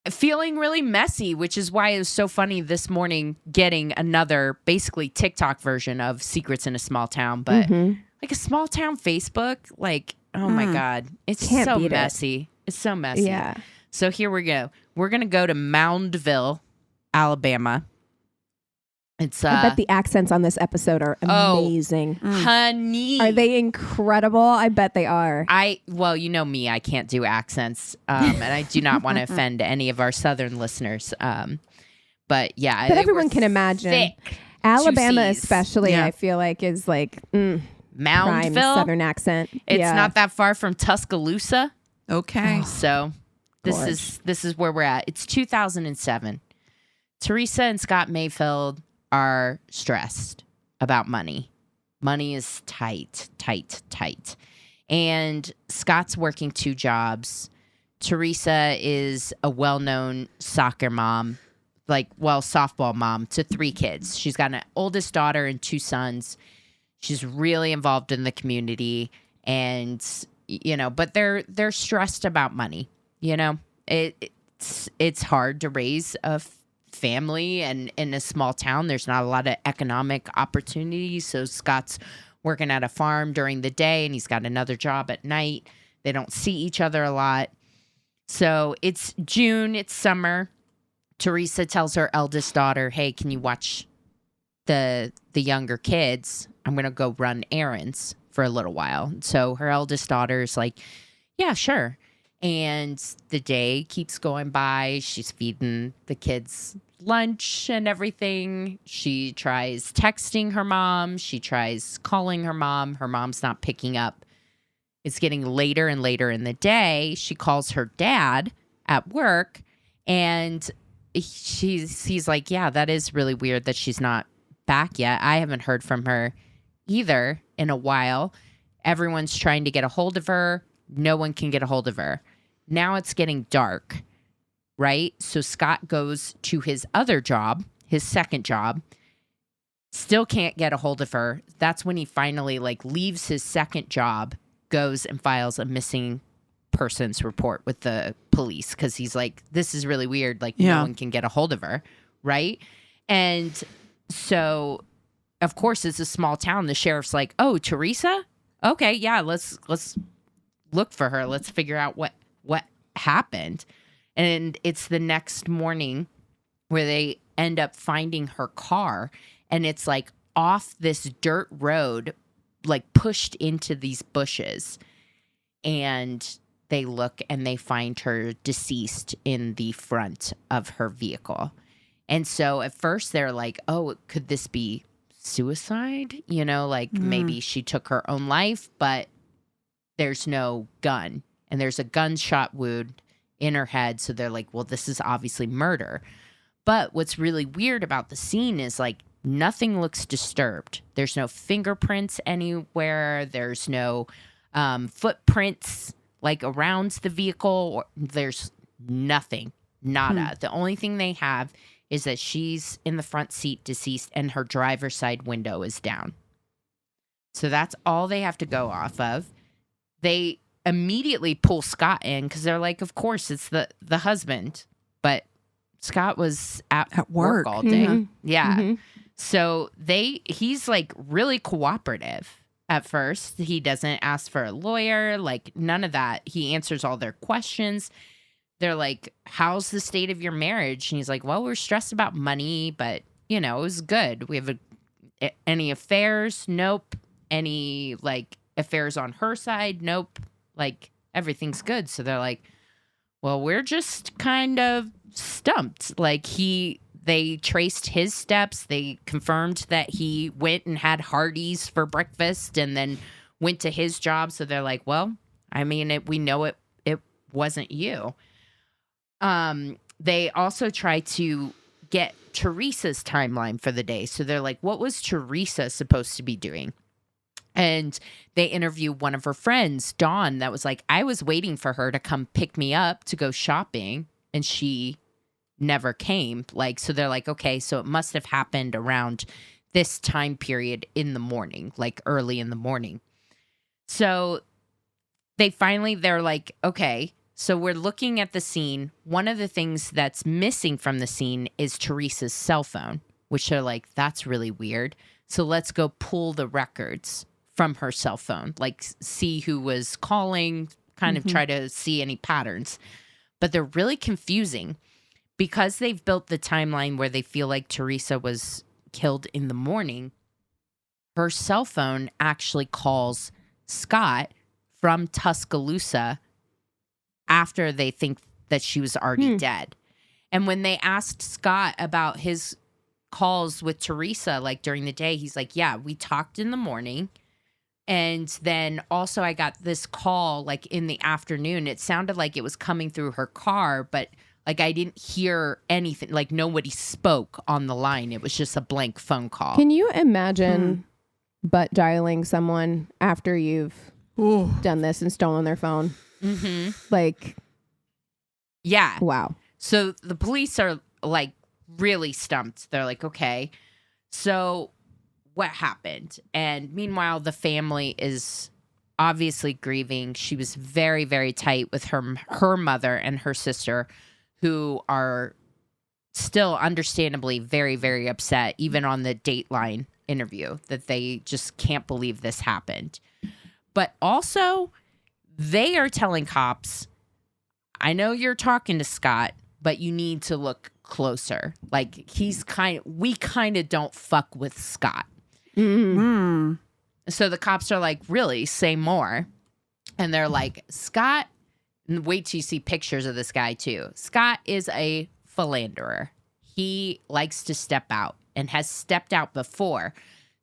feeling really messy, which is why it was so funny this morning getting another basically TikTok version of Secrets in a Small Town. But like a small town Facebook, like, oh my God, it's so messy. It's so messy.
Yeah.
So here we go. We're going to go to Moundville, Alabama. It's
I bet the accents on this episode are amazing.
Honey.
Are they incredible? I bet they are.
Well, you know me, I can't do accents. And I do not want to offend any of our Southern listeners. But yeah.
But everyone can imagine.
Thick,
Alabama
juices.
Especially, I feel like, is like
Moundville.
prime Southern accent.
It's not that far from Tuscaloosa.
Okay.
So this is where we're at. It's 2007. Teresa and Scott Mayfield are stressed about money. Money is tight. And Scott's working 2 jobs. Teresa is a well-known soccer mom, softball mom to 3 kids. She's got an oldest daughter and 2 sons. She's really involved in the community, and but they're stressed about money. It's hard to raise a family, and in a small town there's not a lot of economic opportunities. So Scott's working at a farm during the day, and he's got another job at night. They don't see each other a lot. So it's June, it's summer. Teresa tells her eldest daughter, hey, can you watch the younger kids? I'm going to go run errands for a little while. So her eldest daughter's like, yeah, sure. And the day keeps going by. She's feeding the kids lunch and everything. She tries texting her mom. She tries calling her mom. Her mom's not picking up. It's getting later and later in the day. She calls her dad at work, and he's like, yeah, that is really weird that she's not back yet. I haven't heard from her either in a while. Everyone's trying to get a hold of her. No one can get a hold of her. Now it's getting dark, right? So Scott goes to his other job, his second job, still can't get a hold of her. That's when he finally leaves his second job, goes and files a missing persons report with the police because he's like, this is really weird. No one can get a hold of her, right? And so, of course, it's a small town. The sheriff's like, oh, Teresa? Okay, yeah, let's look for her. Let's figure out what happened. And it's the next morning where they end up finding her car, and it's off this dirt road, pushed into these bushes. And they look and they find her deceased in the front of her vehicle. And so at first they're like, oh, could this be suicide? Maybe she took her own life, but there's no gun. And there's a gunshot wound in her head. So they're like, well, this is obviously murder. But what's really weird about the scene is nothing looks disturbed. There's no fingerprints anywhere. There's no footprints around the vehicle. Or there's nothing, nada. The only thing they have is that she's in the front seat deceased and her driver's side window is down. So that's all they have to go off of. They immediately pull Scott in because they're like, of course, it's the husband. But Scott was at work all day.
Mm-hmm.
Yeah.
Mm-hmm.
So he's really cooperative at first. He doesn't ask for a lawyer, none of that. He answers all their questions. They're like, how's the state of your marriage? And he's like, well, we're stressed about money, but it was good. We have any affairs? Nope. Any affairs on her side? Nope. Everything's good. So they're like, well, we're just kind of stumped. They traced his steps. They confirmed that he went and had Hardee's for breakfast and then went to his job. So they're like, well, I mean, we know it wasn't you. They also try to get Teresa's timeline for the day. So they're like, what was Teresa supposed to be doing? And they interview one of her friends, Dawn, that was like, I was waiting for her to come pick me up to go shopping, and she never came. So they're like, okay, so it must have happened around this time period in the morning, early in the morning. So they're like, okay, so we're looking at the scene. One of the things that's missing from the scene is Teresa's cell phone, which they're like, that's really weird. So let's go pull the records from her cell phone, see who was calling, kind of try to see any patterns. But they're really confusing because they've built the timeline where they feel like Teresa was killed in the morning. Her cell phone actually calls Scott from Tuscaloosa after they think that she was already dead. And when they asked Scott about his calls with Teresa, during the day, he's like, yeah, we talked in the morning. And then also I got this call in the afternoon. It sounded like it was coming through her car, but I didn't hear anything. Nobody spoke on the line. It was just a blank phone call.
Can you imagine butt dialing someone after you've done this and stolen their phone?
Mm-hmm. Yeah.
Wow.
So the police are really stumped. They're like, okay, so what happened? And meanwhile, the family is obviously grieving. She was very, very tight with her mother and her sister, who are still understandably very, very upset, even on the Dateline interview, that they just can't believe this happened. But also, they are telling cops, I know you're talking to Scott, but you need to look closer. Like, we kind of don't fuck with Scott.
Mm-hmm.
So the cops are like, really? Say more. And they're like, Scott, and wait till you see pictures of this guy too. Scott is a philanderer. He likes to step out and has stepped out before,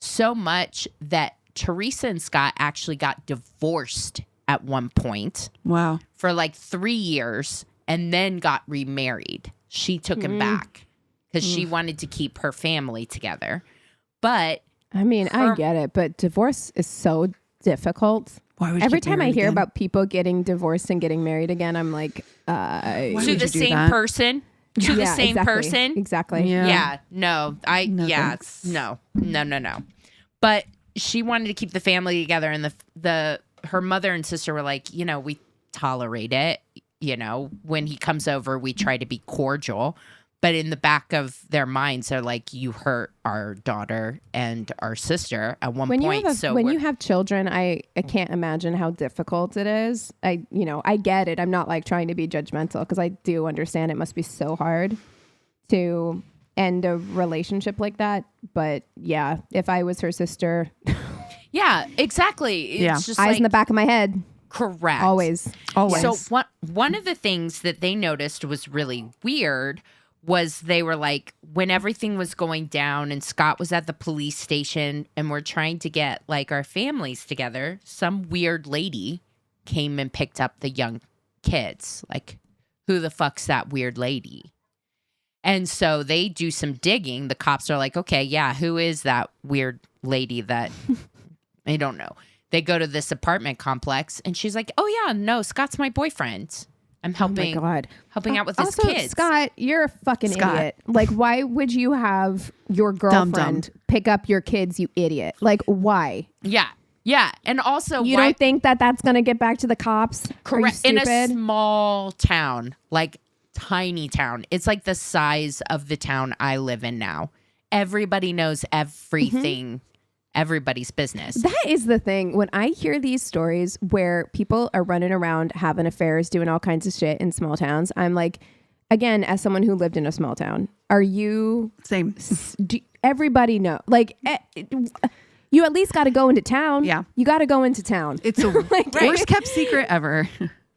so much that Teresa and Scott actually got divorced at one point.
Wow.
For like 3 years and then got remarried. She took him back because she wanted to keep her family together. But
I mean, I get it, but divorce is so difficult.
Why would
Every
you get
time I
married
hear
again?
about people getting divorced and getting married again, I'm like,
Why
to
would
the
you do
same
that?
person. To the same
exactly.
person.
Exactly.
Yeah.
No.
No, thanks.
No. But she wanted to keep the family together, and her mother and sister were like, we tolerate it. When he comes over, we try to be cordial. But in the back of their minds, they're like, you hurt our daughter and our sister at one point.
When you have children, I can't imagine how difficult it is. I get it. I'm not like trying to be judgmental because I do understand it must be so hard to end a relationship like that. But yeah, if I was her sister,
yeah, exactly. It's just
eyes in the back of my head.
Correct.
Always.
So one of the things that they noticed was really weird was they were like, when everything was going down and Scott was at the police station and we're trying to get like our families together, some weird lady came and picked up the young kids. Like, who the fuck's that weird lady? And so they do some digging. The cops are like, okay, yeah, who is that weird lady that I don't know. They go to this apartment complex and she's like, oh yeah, no, Scott's my boyfriend. I'm helping out with his kids.
Scott, you're a fucking idiot. Like, why would you have your girlfriend pick up your kids, you idiot? Like, why?
Yeah. And also,
you don't think that that's going to get back to the cops?
Correct. In a small town, like tiny town. It's like the size of the town I live in now. Everybody knows everything. Everybody's business.
That is the thing. When I hear these stories where people are running around having affairs, doing all kinds of shit in small towns, I'm like, again, as someone who lived in a small town, are you
same?
Everybody know, like, you at least got to go into town.
Yeah,
you got to go into town.
It's the worst kept secret ever.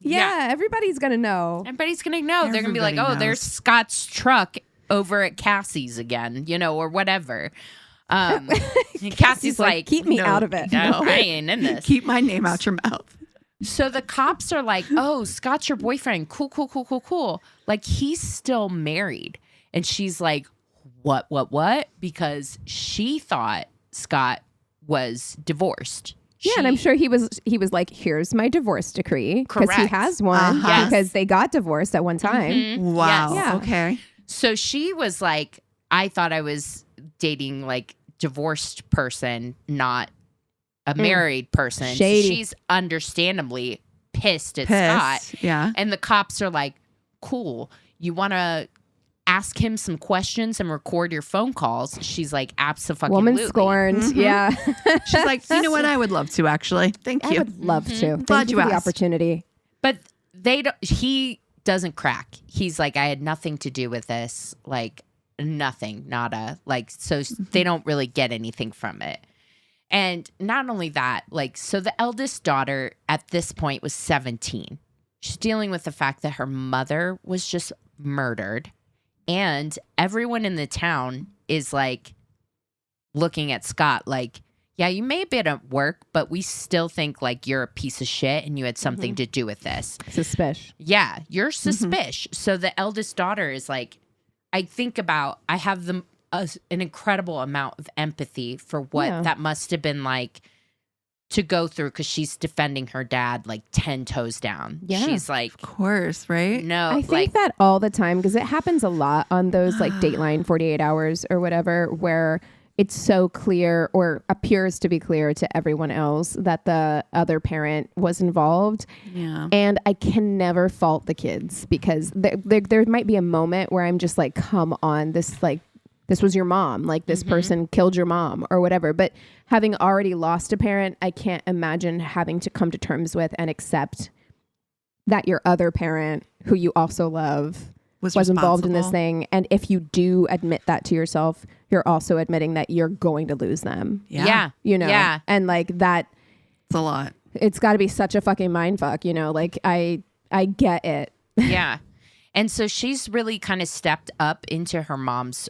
Yeah, everybody's gonna know.
Everybody's gonna know. They're gonna be like, oh, there's Scott's truck over at Cassie's again, or whatever. Cassie's like,
keep me out of it.
No, I ain't in this.
Keep my name out your mouth.
So the cops are like, oh, Scott's your boyfriend. Cool. Like, he's still married. And she's like, what? Because she thought Scott was divorced.
Yeah, and I'm sure he was like, here's my divorce decree. Because he has one. Because they got divorced at one time.
Mm-hmm.
Wow.
Yes.
Yeah. Okay.
So she was like, I thought I was dating like divorced person, not a married person.
Shady.
So she's understandably pissed at Scott.
Yeah.
And the cops are like, cool, you want to ask him some questions and record your phone calls? She's like, absolutely.
Woman scorned. Mm-hmm. Yeah.
She's like, you know what? I would love to, actually. Thank you.
I would love to.
Glad you
for the
asked.
Opportunity.
But he doesn't crack. He's like, I had nothing to do with this. Like, nothing, nada. Like, so they don't really get anything from it. And not only that, like, so the eldest daughter at this point was 17. She's dealing with the fact that her mother was just murdered. And everyone in the town is like looking at Scott like, yeah, you may have been at work, but we still think like you're a piece of shit and you had something to do with this.
Suspicious.
Yeah, you're suspicious. So the eldest daughter is like, I have an incredible amount of empathy for what that must have been like to go through, because she's defending her dad like 10 toes down.
Yeah.
She's like,
of course, right?
No,
I think that all the time, because it happens a lot on those like Dateline 48 Hours or whatever, where it's so clear or appears to be clear to everyone else that the other parent was involved.
Yeah.
And I can never fault the kids, because there might be a moment where I'm just like, come on, this was your mom. Like, this person killed your mom or whatever. But having already lost a parent, I can't imagine having to come to terms with and accept that your other parent, who you also love, was involved in this thing. And if you do admit that to yourself, you're also admitting that you're going to lose them.
Yeah.
You know?
Yeah.
And like that.
It's a lot.
It's got to be such a fucking mind fuck, you know? Like I get it.
Yeah. And so she's really kind of stepped up into her mom's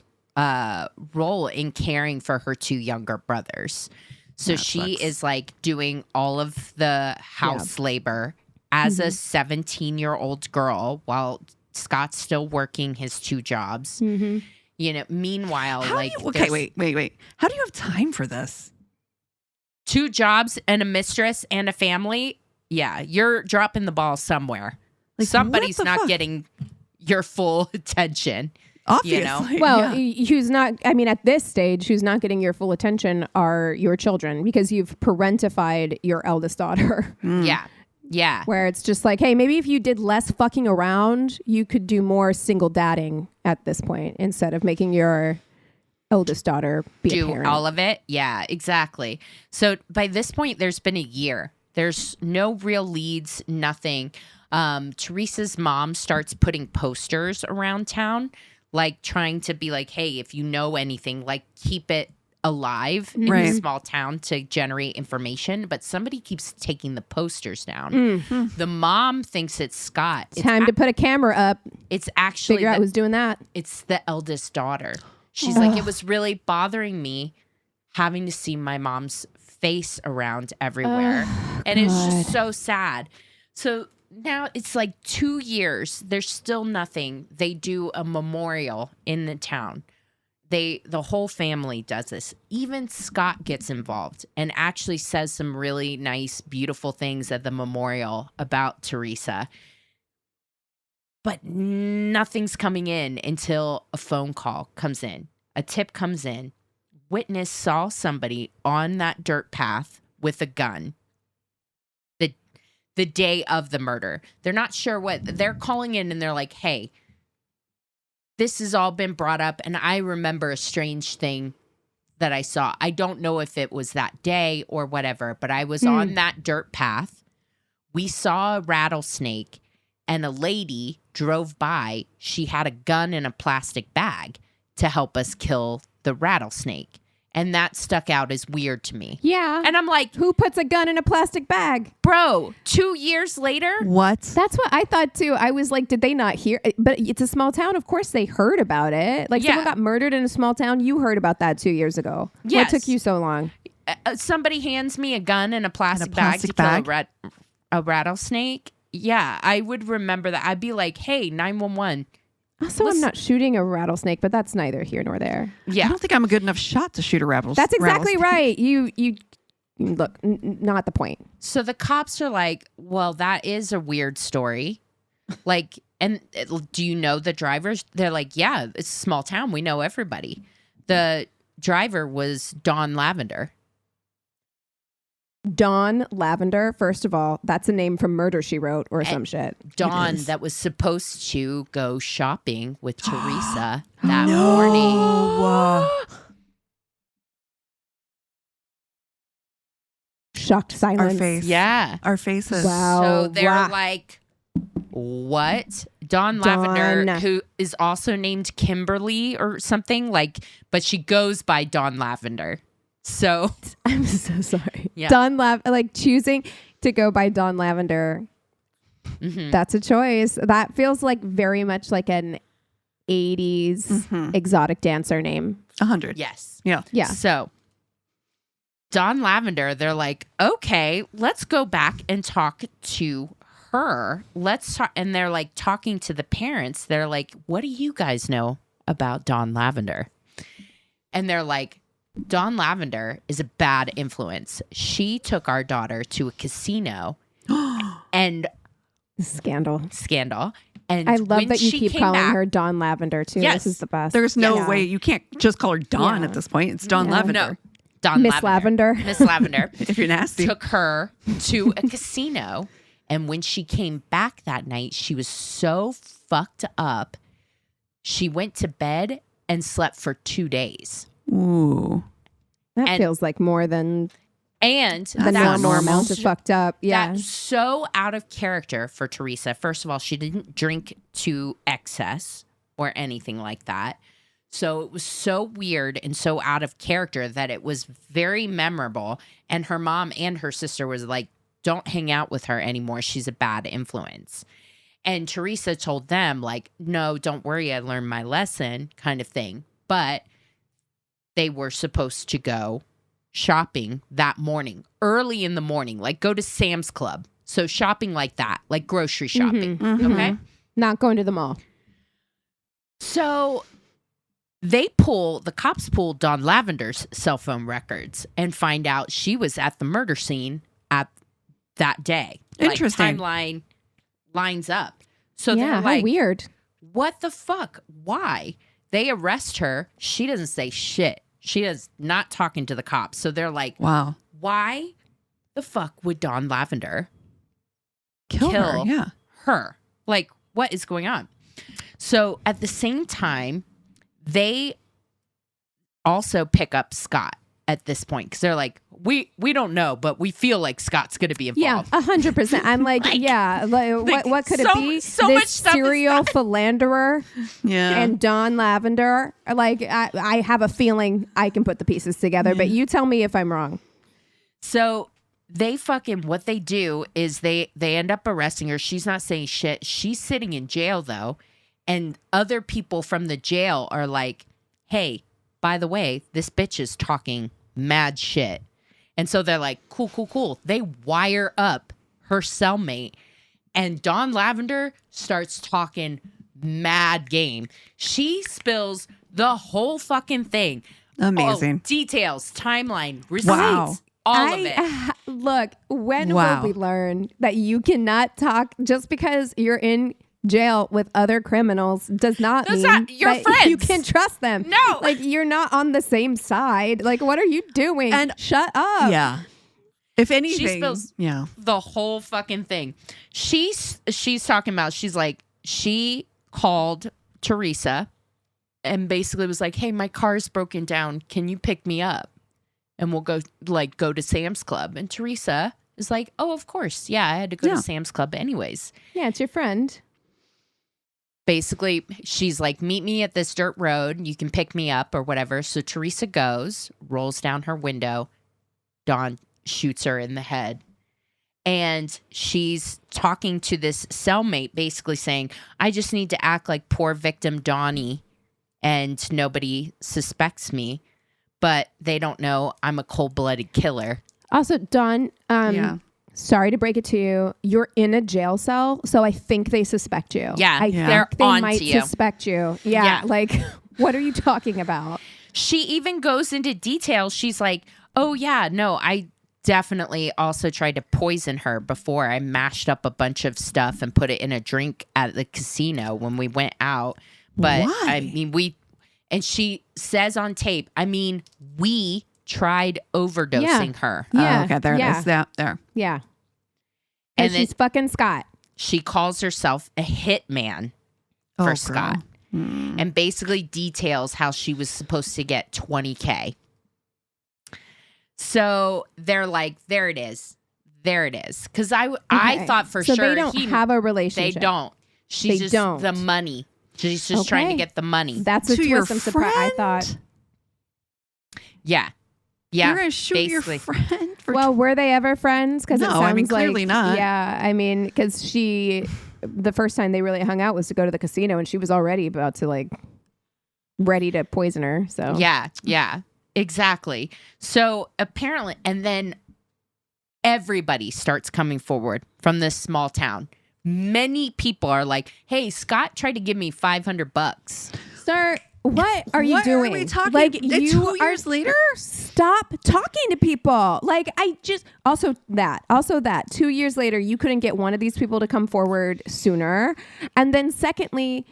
role in caring for her two younger brothers. So she is like doing all of the house labor as a 17-year-old girl while Scott's still working his two jobs. You know, meanwhile, wait.
How do you have time for this?
2 jobs and a mistress and a family? Yeah, you're dropping the ball somewhere. Like, somebody's not getting your full attention.
Obviously.
You know?
Well, who's not, I mean, at this stage, who's not getting your full attention are your children because you've parentified your eldest daughter.
Yeah.
Where it's just like, hey, maybe if you did less fucking around, you could do more single dadding at this point instead of making your eldest daughter be a parent.
All of it. Yeah, exactly. So by this point, there's been a year. There's no real leads, nothing. Teresa's mom starts putting posters around town, like trying to be like, hey, if you know anything, like keep it alive in a small town to generate information. But somebody keeps taking the posters down. The mom thinks it's Scott.
Time to put a camera up.
It's actually
figure out who's doing that.
It's the eldest daughter. She's like, it was really bothering me having to see my mom's face around everywhere. And it's just so sad. So now it's like 2 years. There's still nothing. They do a memorial in the town. The whole family does this. Even Scott gets involved and actually says some really nice, beautiful things at the memorial about Teresa. But nothing's coming in until a phone call comes in. A tip comes in. Witness saw somebody on that dirt path with a gun the day of the murder. They're not sure what. They're calling in and they're like, hey, this has all been brought up, and I remember a strange thing that I saw. I don't know if it was that day or whatever, but I was on that dirt path. We saw a rattlesnake, and a lady drove by. She had a gun in a plastic bag to help us kill the rattlesnake. And that stuck out as weird to me.
Yeah.
And I'm like,
who puts a gun in a plastic bag?
Bro, 2 years later?
What?
That's what I thought too. I was like, did they not hear? But it's a small town. Of course they heard about it. Like someone got murdered in a small town. You heard about that 2 years ago.
Yes.
What took you so long?
Somebody hands me a gun and a plastic bag to kill a rattlesnake. Yeah, I would remember that. I'd be like, hey, 911.
Also, I'm not shooting a rattlesnake, but that's neither here nor there.
Yeah.
I don't think I'm a good enough shot to shoot a rattlesnake.
That's exactly right. You look, not the point.
So the cops are like, well, that is a weird story. Like, and do you know the drivers? They're like, yeah, it's a small town. We know everybody. The driver was Dawn Lavender.
Dawn Lavender, first of all, that's a name from Murder, She Wrote or some shit.
Dawn that was supposed to go shopping with Teresa that morning.
Shocked silence.
Our face.
Yeah.
Our faces.
Wow.
So they're like, what? Dawn Lavender, who is also named Kimberly or something, like, but she goes by Dawn Lavender. So
I'm so sorry.
Yeah.
Dawn like choosing to go by Dawn Lavender. That's a choice. That feels like very much like an 80s exotic dancer name.
100.
yes.
Yeah.
Yeah.
So Dawn Lavender, they're like, okay, let's go back and talk to her. Let's talk. And they're like talking to the parents. They're like, what do you guys know about Dawn Lavender? And they're like, Dawn Lavender is a bad influence. She took our daughter to a casino and
Scandal.
And
I love
when
that you
she
keep
came
calling
back,
her Dawn Lavender too.
Yes.
This is the best.
There's no way. You can't just call her Dawn at this point. It's Dawn Lavender.
No, Dawn
Miss Lavender.
Miss Lavender.
If you're nasty.
Took her to a casino. And when she came back that night, she was so fucked up. She went to bed and slept for 2 days.
Ooh.
That feels like more than
And
the normal amount is fucked up. Yeah.
That's so out of character for Teresa. First of all, she didn't drink to excess or anything like that. So it was so weird and so out of character that it was very memorable. And her mom and her sister was like, don't hang out with her anymore. She's a bad influence. And Teresa told them, like, no, don't worry. I learned my lesson kind of thing. But they were supposed to go shopping that morning, early in the morning, like go to Sam's Club. So shopping like that, like grocery shopping. Okay.
Not going to the mall.
So the cops pull Dawn Lavender's cell phone records and find out she was at the murder scene at that day.
Interesting.
Like, timeline lines up. So
Yeah,
they're
how
like,
weird.
what the fuck? Why? They arrest her. She doesn't say shit. She is not talking to the cops. So they're like,
wow,
why the fuck would Dawn Lavender
kill her? Yeah.
her? Like, what is going on? So at the same time, they also pick up Scott at this point because they're like, we don't know, but we feel like Scott's going to be involved.
Yeah, 100%. I'm like, what could it be?
So
this
much stuff
serial philanderer and Dawn Lavender. Like, I have a feeling I can put the pieces together, but you tell me if I'm wrong.
So what they do is they end up arresting her. She's not saying shit. She's sitting in jail though. And other people from the jail are like, hey, by the way, this bitch is talking mad shit. And so they're like, cool. They wire up her cellmate. And Dawn Lavender starts talking mad game. She spills the whole fucking thing.
Amazing.
Details, timeline, receipts,
Wow.
all of it.
Look, when will we learn that you cannot talk just because you're in jail with other criminals does not mean
not your
that
friends.
you can trust them.
No.
Like, you're not on the same side. Like, what are you doing?
And
shut up.
Yeah. If anything,
She spills the whole fucking thing. She's talking about, she's like, she called Teresa and basically was like, hey, my car's broken down. Can you pick me up? And we'll go to Sam's Club. And Teresa is like, oh, of course. Yeah, I had to go to Sam's Club anyways.
Yeah, it's your friend.
Basically, she's like, meet me at this dirt road. You can pick me up or whatever. So Teresa goes, rolls down her window. Dawn shoots her in the head. And she's talking to this cellmate, basically saying, I just need to act like poor victim Donnie and nobody suspects me. But they don't know I'm a cold-blooded killer.
Also, Dawn, sorry to break it to you. You're in a jail cell, so I think they suspect you.
Yeah,
I
they're
think they
on
might
to you.
suspect you. Yeah, like, what are you talking about?
She even goes into detail. She's like, oh, yeah, no, I definitely also tried to poison her before. I mashed up a bunch of stuff and put it in a drink at the casino when we went out. But,
Why?
I mean, and she says on tape, I mean, we tried overdosing her.
Yeah.
Oh, okay, there it is. There.
Yeah.
And
she's fucking Scott.
She calls herself a hitman for Scott. And basically details how she was supposed to get $20K. So they're like, there it is. Because I thought for sure
they don't have a relationship.
They don't. She's just the money. She's just trying to get the money.
That's a
To your
twist. I'm surprised. I thought.
friend?
Yeah.
You're going to shoot your friend?
Were they ever friends? Because
No, I mean, clearly not.
Yeah, I mean, because the first time they really hung out was to go to the casino, and she was already about to ready to poison her. So
yeah, exactly. So apparently, and then everybody starts coming forward from this small town. Many people are like, "Hey, Scott tried to give me $500."
Sir, what are you doing?
What are we talking?
Like,
it's 2 years later?
Stop talking to people. Like, also that 2 years later, you couldn't get one of these people to come forward sooner. And then secondly,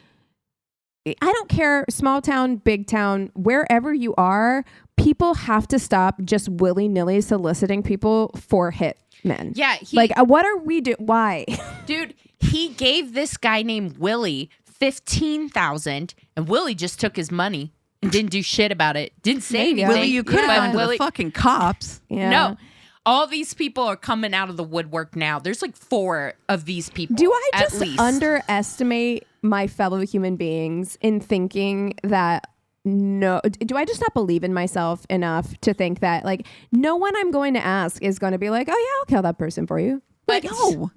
I don't care, small town, big town, wherever you are, people have to stop just willy-nilly soliciting people for hitmen.
Yeah.
What are we doing? Why?
Dude, he gave this guy named Willie $15,000, and Willie just took his money and didn't do shit about it. Didn't say anything.
Willie, you could have gone to the fucking cops.
Yeah.
No. all these people are coming out of the woodwork now. There's like 4 of these people.
Do I just
at least
underestimate my fellow human beings in thinking that no, do I just not believe in myself enough to think that like no one I'm going to ask is going to be like, oh yeah, I'll kill that person for you.
But
no.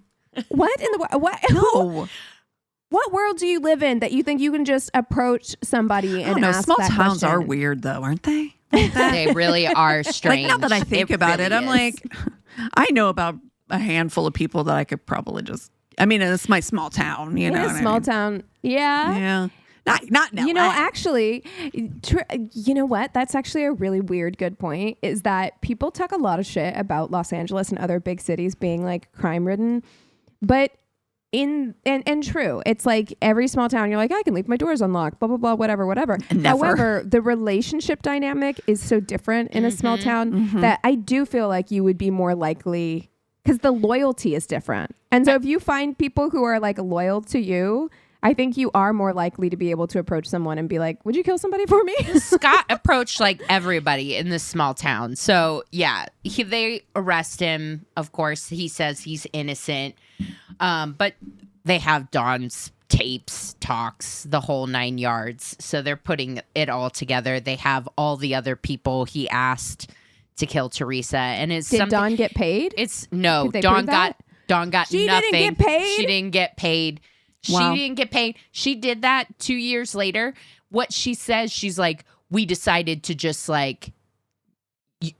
What in the what?
No.
What world do you live in that you think you can just approach somebody and ask
small
that
towns
question?
are weird though, aren't they?
they really are strange.
Like, now that I think about
really
it, I'm
is.
like, I know about a handful of people that I could probably just. I mean, it's my small town, you know.
In a small town, yeah.
Yeah. Not in
You
LA.
know, actually, you know what? That's actually a really weird, good point. Is that people talk a lot of shit about Los Angeles and other big cities being like crime ridden, but and true, it's like every small town you're like, I can leave my doors unlocked, blah blah blah, whatever.
Never.
However, the relationship dynamic is so different in a small town that I do feel like you would be more likely, because the loyalty is different. And so if you find people who are like loyal to you, I think you are more likely to be able to approach someone and be like, would you kill somebody for me?
Scott approached like everybody in this small town. So yeah, they arrest him. Of course, he says he's innocent. But they have Dawn's tapes, talks, the whole 9 yards. So they're putting it all together. They have all the other people he asked to kill Teresa. And
Did Dawn get paid?
It's no.
Did they
Dawn
prove that?
got
She
nothing.
didn't get paid?
She didn't get paid.
Wow.
She didn't get paid. She did that 2 years later. What she says, she's like, we decided to just like,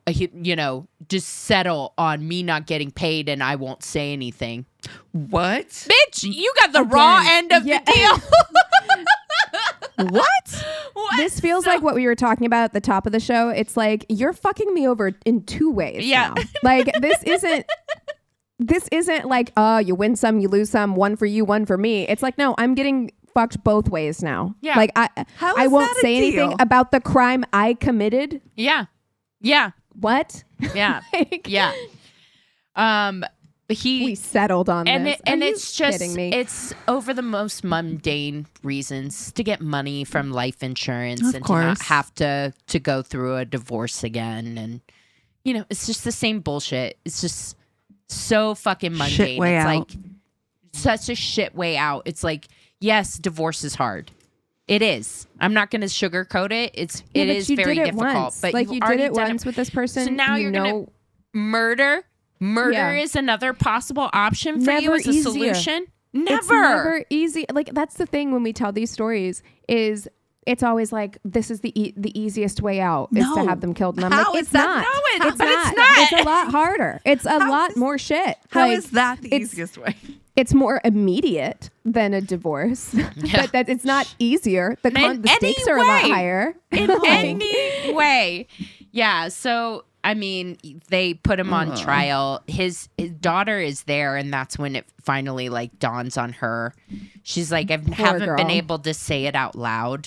you know, just settle on me not getting paid and I won't say anything.
What?
Bitch, you got the raw end of the deal.
What?
This feels like what we were talking about at the top of the show. It's like you're fucking me over in 2 ways.
Yeah.
Now. Like this isn't like, you win some, you lose some, one for you, one for me. It's like, no, I'm getting fucked both ways now.
Yeah.
Like
How
I
is
won't
that a
say anything
deal?
about the crime I committed.
Yeah. Yeah.
What?
Yeah.
Like,
Yeah.
we settled on this.
And
Are you
it's just
kidding me?
it's over the most mundane reasons to get money from life insurance
Of
and to not
course.
have to go through a divorce again. And you know, it's just the same bullshit. It's just so fucking mundane.
Shit way
it's
out.
like such a shit way out. It's like, yes, divorce is hard. It is. I'm not going to sugarcoat it. It
but
is
you
very
did it
difficult.
once.
But
like
you've
you did
already
it
done
once with this person.
So now
you
you're
know,
going to murder. Murder
Yeah.
is another possible option for you
Never
as a
easier.
solution.
It's never easy. Like that's the thing when we tell these stories is it's always like this is the easiest way out is to
No.
have them killed. And I'm
How
like,
is
it's
that?
not.
No,
It's
but
not.
it's not.
It's a lot harder. It's a lot more shit.
How
Like,
is that the
it's-
easiest way?
It's more immediate than a divorce, but that it's not easier. The stakes are a lot
way.
higher.
In any way. Yeah. So, I mean, they put him on trial. His daughter is there, and that's when it finally like dawns on her. She's like, I haven't been
girl.
able to say it out loud.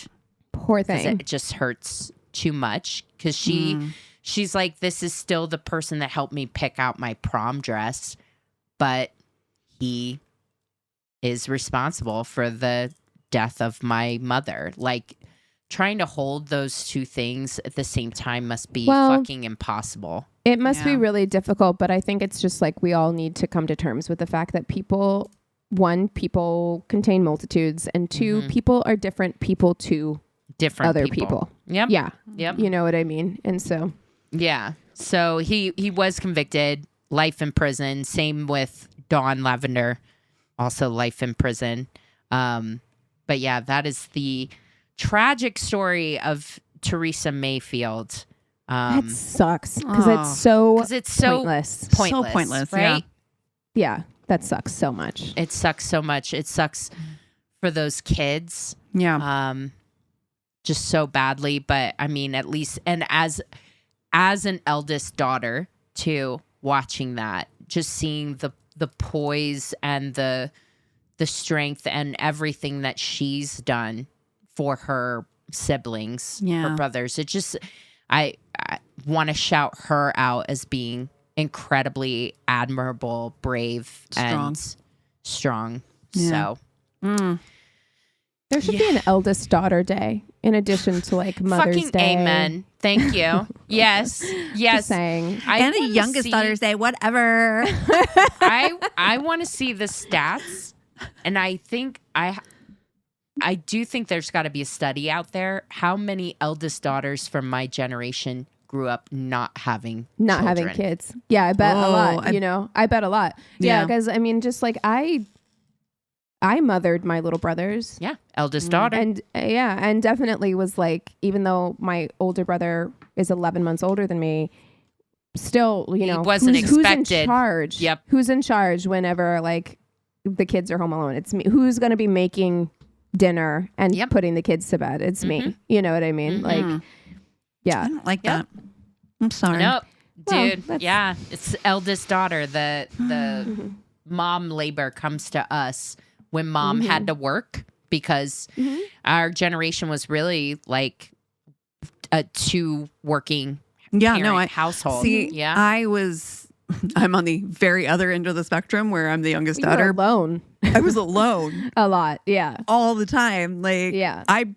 Poor
'Cause
thing.
it just hurts too much because she's like, this is still the person that helped me pick out my prom dress, but he is responsible for the death of my mother. Like trying to hold those two things at the same time must be fucking impossible.
It must be
Yeah.
really difficult, but I think it's just like we all need to come to terms with the fact that people contain multitudes, and 2, people are different people to
Different
other
people.
people.
Yep.
Yeah.
Yep.
You know what I mean? And so
Yeah. So he was convicted, life in prison. Same with Dawn Lavender, also life in prison. But yeah, that is the tragic story of Teresa Mayfield.
that sucks because
Oh.
it's so
'Cause it's so
pointless.
pointless,
So pointless,
right?
Yeah, that sucks so much.
It sucks so much. It sucks for those kids.
Yeah.
Just so badly. But I mean, at least, and as an eldest daughter too, watching that, just seeing the poise and the strength and everything that she's done for her siblings, her brothers. It just, I want to shout her out as being incredibly admirable, brave, and strong.
Yeah.
So
They're There should be an eldest daughter day in addition to like Mother's
Fucking
Day.
amen. Thank you. Yes.
Just saying.
And a youngest daughter's day, whatever.
I want to see the stats, and I think I do think there's got to be a study out there. How many eldest daughters from my generation grew up not having
kids? Yeah, I bet a lot. I bet a lot. Yeah, because I mean, just like I mothered my little brothers.
Yeah, eldest daughter.
And and definitely was like, even though my older brother is 11 months older than me, still,
he wasn't expected.
Who's in charge?
Yep.
Who's in charge whenever like the kids are home alone? It's me. Who's going to be making dinner and putting the kids to bed? It's me. You know what I mean? Like, yeah.
I don't like that. I'm sorry.
Nope. Dude, it's eldest daughter. The mom labor comes to us when mom had to work, because our generation was really like a two working household.
See, I'm on the very other end of the spectrum where I'm the youngest
You
daughter.
were alone.
I was alone.
A lot. Yeah.
All the time. Like, I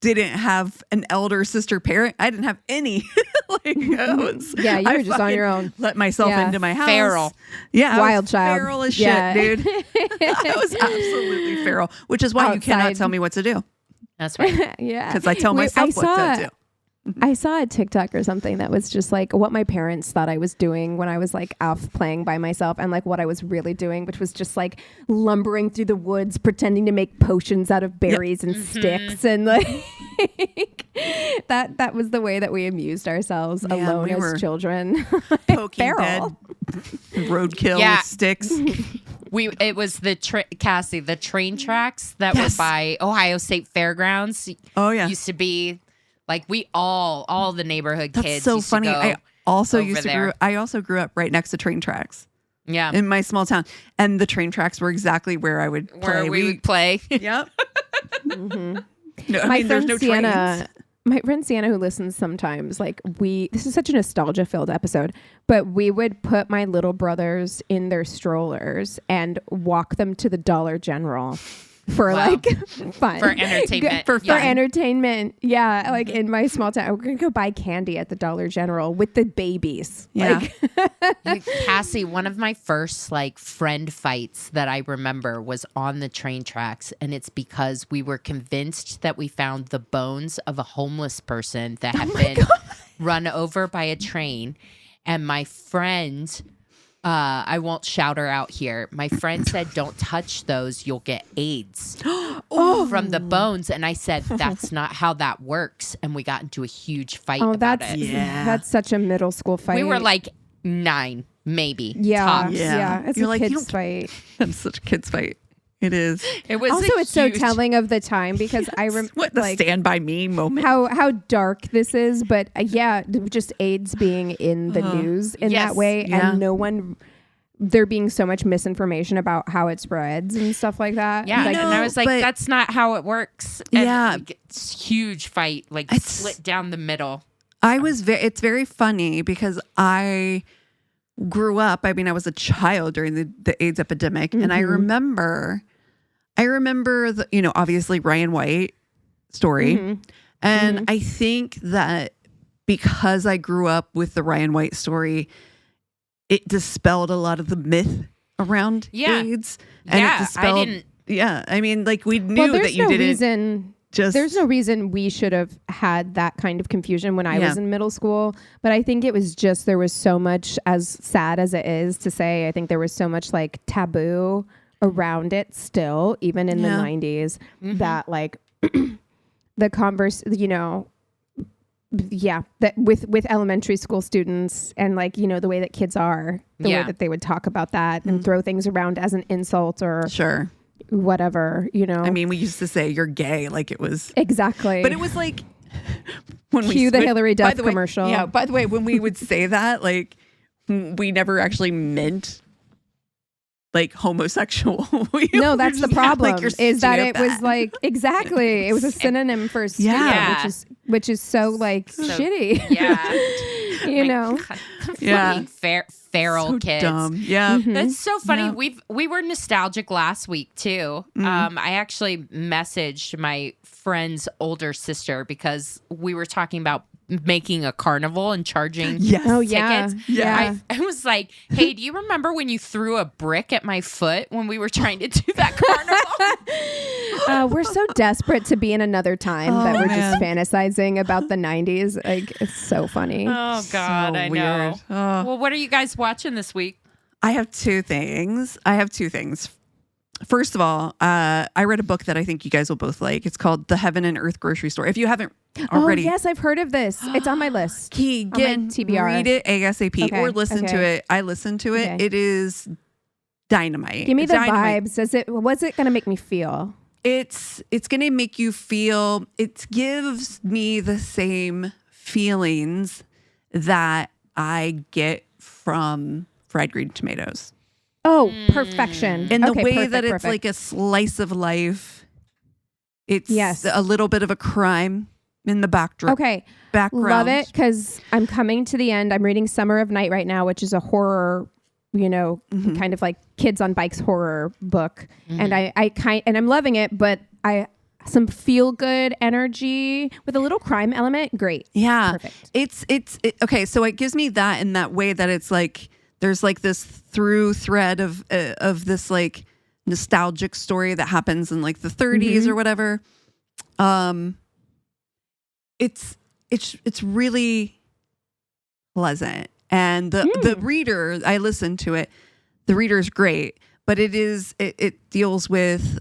didn't have an elder sister parent. I didn't have any.
You were just on your own.
Let myself into my house.
Feral.
Yeah.
Wild child.
Feral as shit, dude. I was absolutely feral, which is why you cannot tell me what to do.
That's right.
Yeah. Because I tell myself what to do.
I saw a TikTok or something that was just like what my parents thought I was doing when I was like off playing by myself, and like what I was really doing, which was just like lumbering through the woods, pretending to make potions out of berries and sticks, and like that was the way that we amused ourselves alone as children.
Poking dead roadkill with sticks.
It was Cassie, the train tracks that were by Ohio State Fairgrounds.
Oh yeah,
used to be. Like we all the neighborhood kids.
That's so
used
funny.
To go
I also grew up right next to train tracks.
Yeah,
in my small town, and the train tracks were exactly where I would play.
Where we would play.
Yep.
My friend Sienna, who listens sometimes, like this is such a nostalgia filled episode, but we would put my little brothers in their strollers and walk them to the Dollar General. For like fun.
For entertainment.
For entertainment. Yeah. Like in my small town, we're going to go buy candy at the Dollar General with the babies.
Yeah.
Cassie, one of my first like friend fights that I remember was on the train tracks. And it's because we were convinced that we found the bones of a homeless person that had been run over by a train. And my friend... I won't shout her out here. My friend said, don't touch those. You'll get AIDS from the bones. And I said, that's not how that works. And we got into a huge fight about it.
Yeah.
That's such a middle school fight.
We were like 9, maybe.
Yeah.
Tops.
Yeah. It's a kid's fight.
That's such a kid's fight. It is.
It was
also it's so telling of the time, because I remember
the Stand By Me moment.
How dark this is, but just AIDS being in the news in that way, and there being so much misinformation about how it spreads and stuff like that.
Yeah, and I was like, that's not how it works. And it's huge fight, like split down the middle.
It's very funny because I grew up. I mean, I was a child during the AIDS epidemic, and I remember the, obviously Ryan White story. And I think that because I grew up with the Ryan White story, it dispelled a lot of the myth around AIDS. And it dispelled, I mean, like we knew that you didn't.
There's no reason we should have had that kind of confusion when I was in middle school. But I think it was just, there was so much, as sad as it is to say, I think there was so much like taboo around it still, even in the 90s, that like the that with elementary school students, and like, the way that kids are, the way that they would talk about that and throw things around as an insult or whatever, I
mean, we used to say you're gay, like it was
exactly,
but it was like when
cue the Hillary Duff commercial.
Yeah, by the way, when we would say that, like we never actually meant like homosexual.
No, that's the problem. Is that it was like exactly. It was a synonym for stupid, which is so like shitty.
Yeah,
you know.
Yeah, feral
so
kids.
Dumb. Yeah.
That's so funny.
Yeah.
We were nostalgic last week too. I actually messaged my friend's older sister because we were talking about making a carnival and charging
Yes.
Oh,
tickets.
yeah.
I was like, hey, do you remember when you threw a brick at my foot when we were trying to do that carnival?
We're so desperate to be in another time that we're
man.
just fantasizing about the 90s. Like, it's so funny.
Oh God,
So
I know.
weird. Oh.
Well, what are you guys watching this week?
I have two things. First of all, I read a book that I think you guys will both like. It's called The Heaven and Earth Grocery Store. If you haven't already.
Oh, yes, I've heard of this. It's on my list.
Keegan,
TBR.
read it ASAP
Okay,
or listen to
okay.
it. I listened to it.
Okay.
It is dynamite.
Give me
It's
the
dynamite.
vibes. What's it going to make me feel?
It's going to make you feel, it gives me the same feelings that I get from fried green tomatoes.
Oh, perfection.
In the
Okay,
way
perfect,
that it's
perfect.
like a slice of life. It's
Yes.
a little bit of a crime in the background.
Okay.
Background.
Love it because I'm coming to the end. I'm reading Summer of Night right now, which is a horror, kind of like kids on bikes horror book. And and I'm loving it, but some feel good energy with a little crime element. Great.
Yeah.
Perfect.
It's okay. So it gives me that in that way that it's like, there's like this through thread of this like nostalgic story that happens in like the 30s or whatever. It's really pleasant. And the reader, I listened to it. The reader is great, but it deals with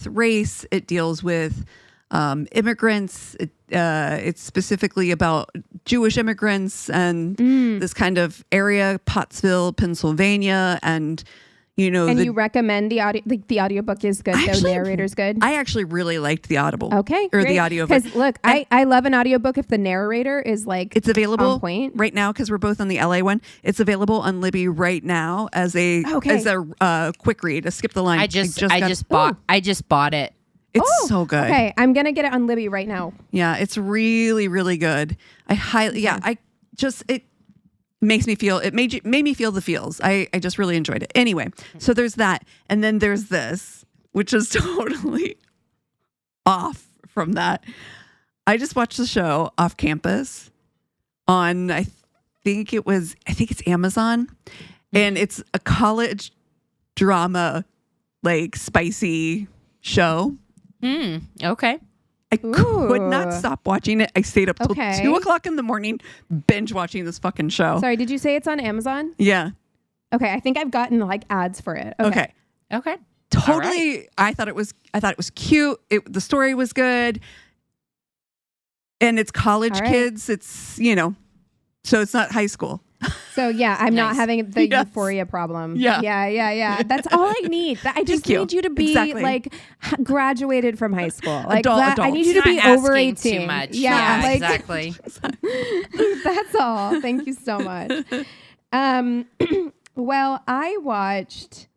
race. It deals with immigrants. It's specifically about Jewish immigrants and this kind of area, Pottsville, Pennsylvania, and
And you recommend the audio? The audiobook is good. The narrator's good.
I actually really liked the Audible.
Okay,
or
great.
the audio.
Because look, I love an audiobook if the narrator is like
it's available
on point.
right now because we're both on the LA one. It's available on Libby right now as a quick read, a skip the line.
I just bought it.
It's so good.
Okay, I'm gonna get it on Libby right now.
Yeah, it's really, really good. It makes me feel, made me feel the feels. I just really enjoyed it. Anyway, so there's that. And then there's this, which is totally off from that. I just watched the show Off Campus on, I think it's Amazon. And it's a college drama, like spicy show.
Okay.
I could not stop watching it. I stayed up till 2:00 in the morning, binge watching this fucking show.
Sorry, did you say it's on Amazon?
Yeah.
Okay, I think I've gotten like ads for it.
Okay. Totally.
Right.
I thought it was cute. The story was good. And it's college kids. It's, so it's not high school.
So yeah, I'm not
Nice.
having the euphoria problem.
Yeah.
Yeah. That's all I need. I just
you.
need you to be
Exactly.
like graduated from high school. Like
Adult.
I need you to
Not
be over
asking
18.
too much.
Yeah, like,
exactly.
That's all. Thank you so much. Well, I watched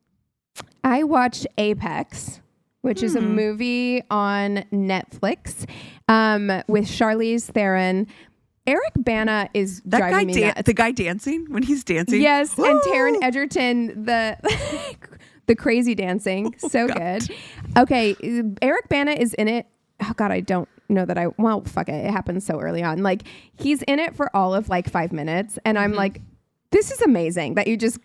Apex, which is a movie on Netflix with Charlize Theron. Eric Bana is
That guy,
driving me nuts.
the guy dancing when he's dancing.
Yes,
Woo!
and Taron Egerton, the crazy dancing, so good. Okay, Eric Bana is in it. Oh God, I don't know that well, fuck it. It happens so early on. Like he's in it for all of like 5 minutes, and I'm like, this is amazing that you just.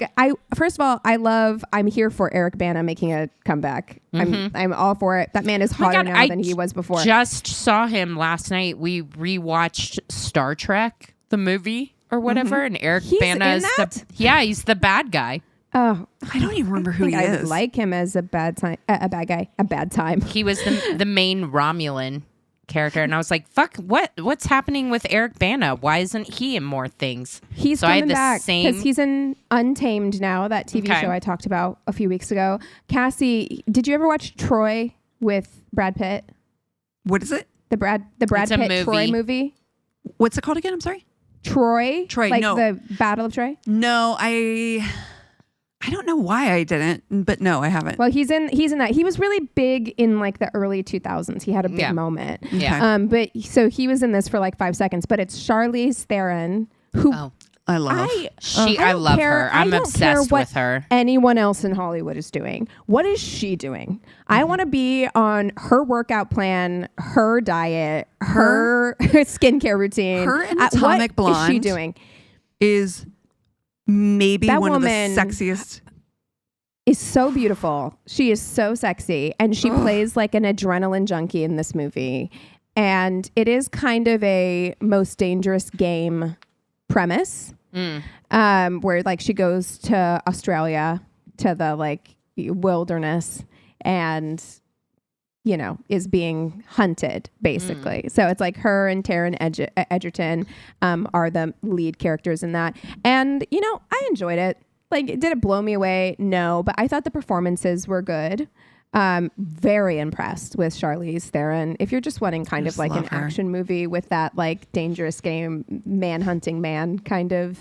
First of all, I'm here for Eric Bana making a comeback. I'm all for it. That man is hotter now than he was before.
Just saw him last night. We rewatched Star Trek, the movie or whatever, and Eric Bana is he's the bad guy.
Oh,
I don't even remember who he
I
is.
like him as a bad time, a bad guy, a bad time.
He was the main Romulan character, and I was like, "Fuck, what's happening with Eric Bana? Why isn't he in more things?"
He's
so I had
coming
the
back
same
because he's in Untamed now, that TV show I talked about a few weeks ago. Cassie, did you ever watch Troy with Brad Pitt?
What is it?
The Brad
It's a
Pitt
movie.
Troy movie?
What's it called again? I'm sorry.
Troy, like
no.
the Battle of Troy?
No, I don't know why I didn't, but no, I haven't.
Well, he's in that. He was really big in like the early 2000s. He had a big moment.
Yeah.
But so he was in this for like 5 seconds, but it's Charlize Theron who
I love.
I love her. I'm obsessed with her.
Anyone else in Hollywood is doing. What is she doing? I want to be on her workout plan, her diet, her skincare routine.
Her in Atomic Blonde.
What is she doing?
Is maybe
that
one of the
woman
sexiest.
Is so beautiful. She is so sexy, and she plays like an adrenaline junkie in this movie. And it is kind of a Most Dangerous Game premise, where like she goes to Australia, to the like wilderness, and is being hunted basically. So it's like her and Taron Egerton are the lead characters in that. And I enjoyed it. Like, did it blow me away? No, but I thought the performances were good. Very impressed with Charlize Theron. If you're just wanting kind of like an action movie with that like Dangerous Game, man-hunting man kind of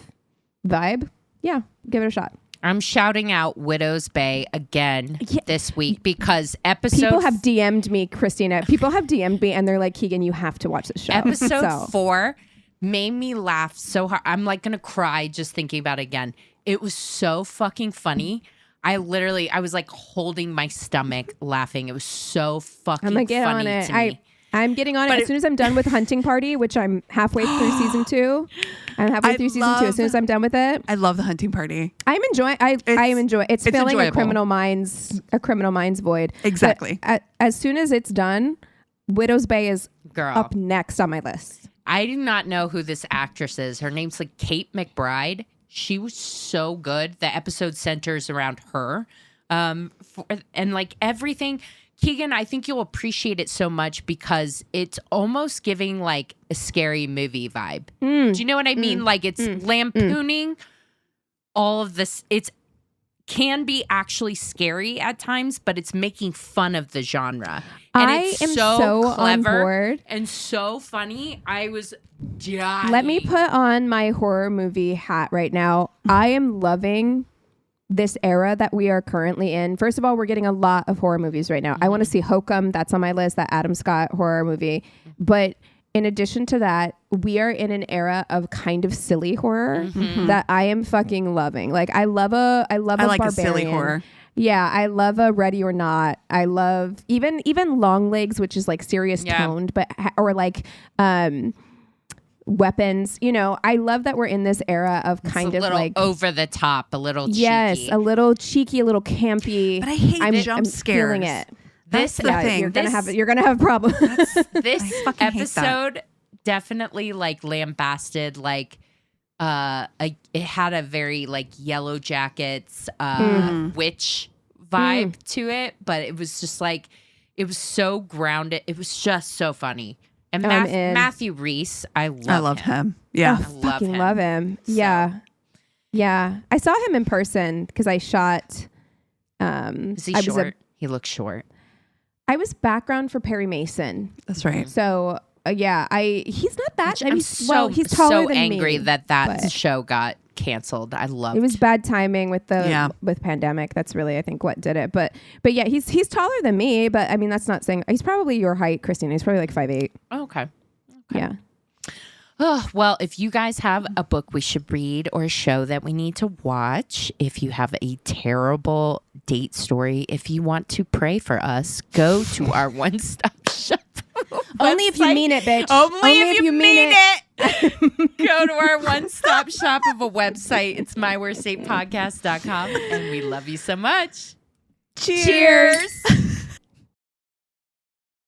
vibe, yeah, give it a shot.
I'm shouting out Widow's Bay again this week because
people have DM'd me, Christina. People have DM'd me and they're like, Keegan, you have to watch this show.
Episode 4 made me laugh so hard. I'm like gonna cry just thinking about it again. It was so fucking funny. I was like holding my stomach laughing. It was so fucking funny to me.
I'm getting on it as soon as I'm done with Hunting Party, which I'm halfway through season 2. I'm halfway through season 2. As soon as I'm done with it,
I love the Hunting Party.
I'm enjoying. I am enjoying. It's filling
enjoyable.
a Criminal Minds void.
Exactly.
As soon as it's done, Widow's Bay is up next on my list.
I do not know who this actress is. Her name's like Kate McBride. She was so good. The episode centers around her. And like everything, Keegan, I think you'll appreciate it so much because it's almost giving like a scary movie vibe. Do you know what I mean? Like it's lampooning all of this. It's can be actually scary at times, but it's making fun of the genre. And it's so clever
on board
and so funny. I was dying.
Let me put on my horror movie hat right now. I am loving this era that we are currently in. First of all, we're getting a lot of horror movies right now. I want to see Hokum. That's on my list, that Adam Scott horror movie. But in addition to that, we are in an era of kind of silly horror that I am fucking loving. Like I love a
like
barbarian.
a silly horror.
Yeah, I love a Ready or Not. I love even Long Legs, which is like serious toned, but or like Weapons. I love that we're in this era of kind of like
over the top, a little cheeky.
Yes, a little cheeky, a little campy.
But I hate jump scares.
Feeling it.
That's the thing.
You're gonna have problems.
This episode definitely like lambasted like it had a very like Yellow Jackets witch vibe to it, but it was just like it was so grounded. It was just so funny. And Matthew Rhys, I love him.
Yeah,
love him. So. Yeah. I saw him in person because I shot.
Is he short? He looks short.
I was background for Perry Mason.
That's right.
So he's not that.
He's
taller
so
than
angry
me,
that show got canceled. I love
it. Was bad timing with with pandemic. That's really I think what did it. But yeah, he's taller than me. But I mean that's not saying he's probably your height, Christina. He's probably like 5'8".
Okay.
Yeah.
Oh, well, if you guys have a book we should read or a show that we need to watch, if you have a terrible date story, if you want to pray for us, go to our one-stop shop.
Only if you mean it, bitch.
Only if you mean it. Go to our one-stop shop of a website. It's myworstdatepodcast.com, and we love you so much.
Cheers.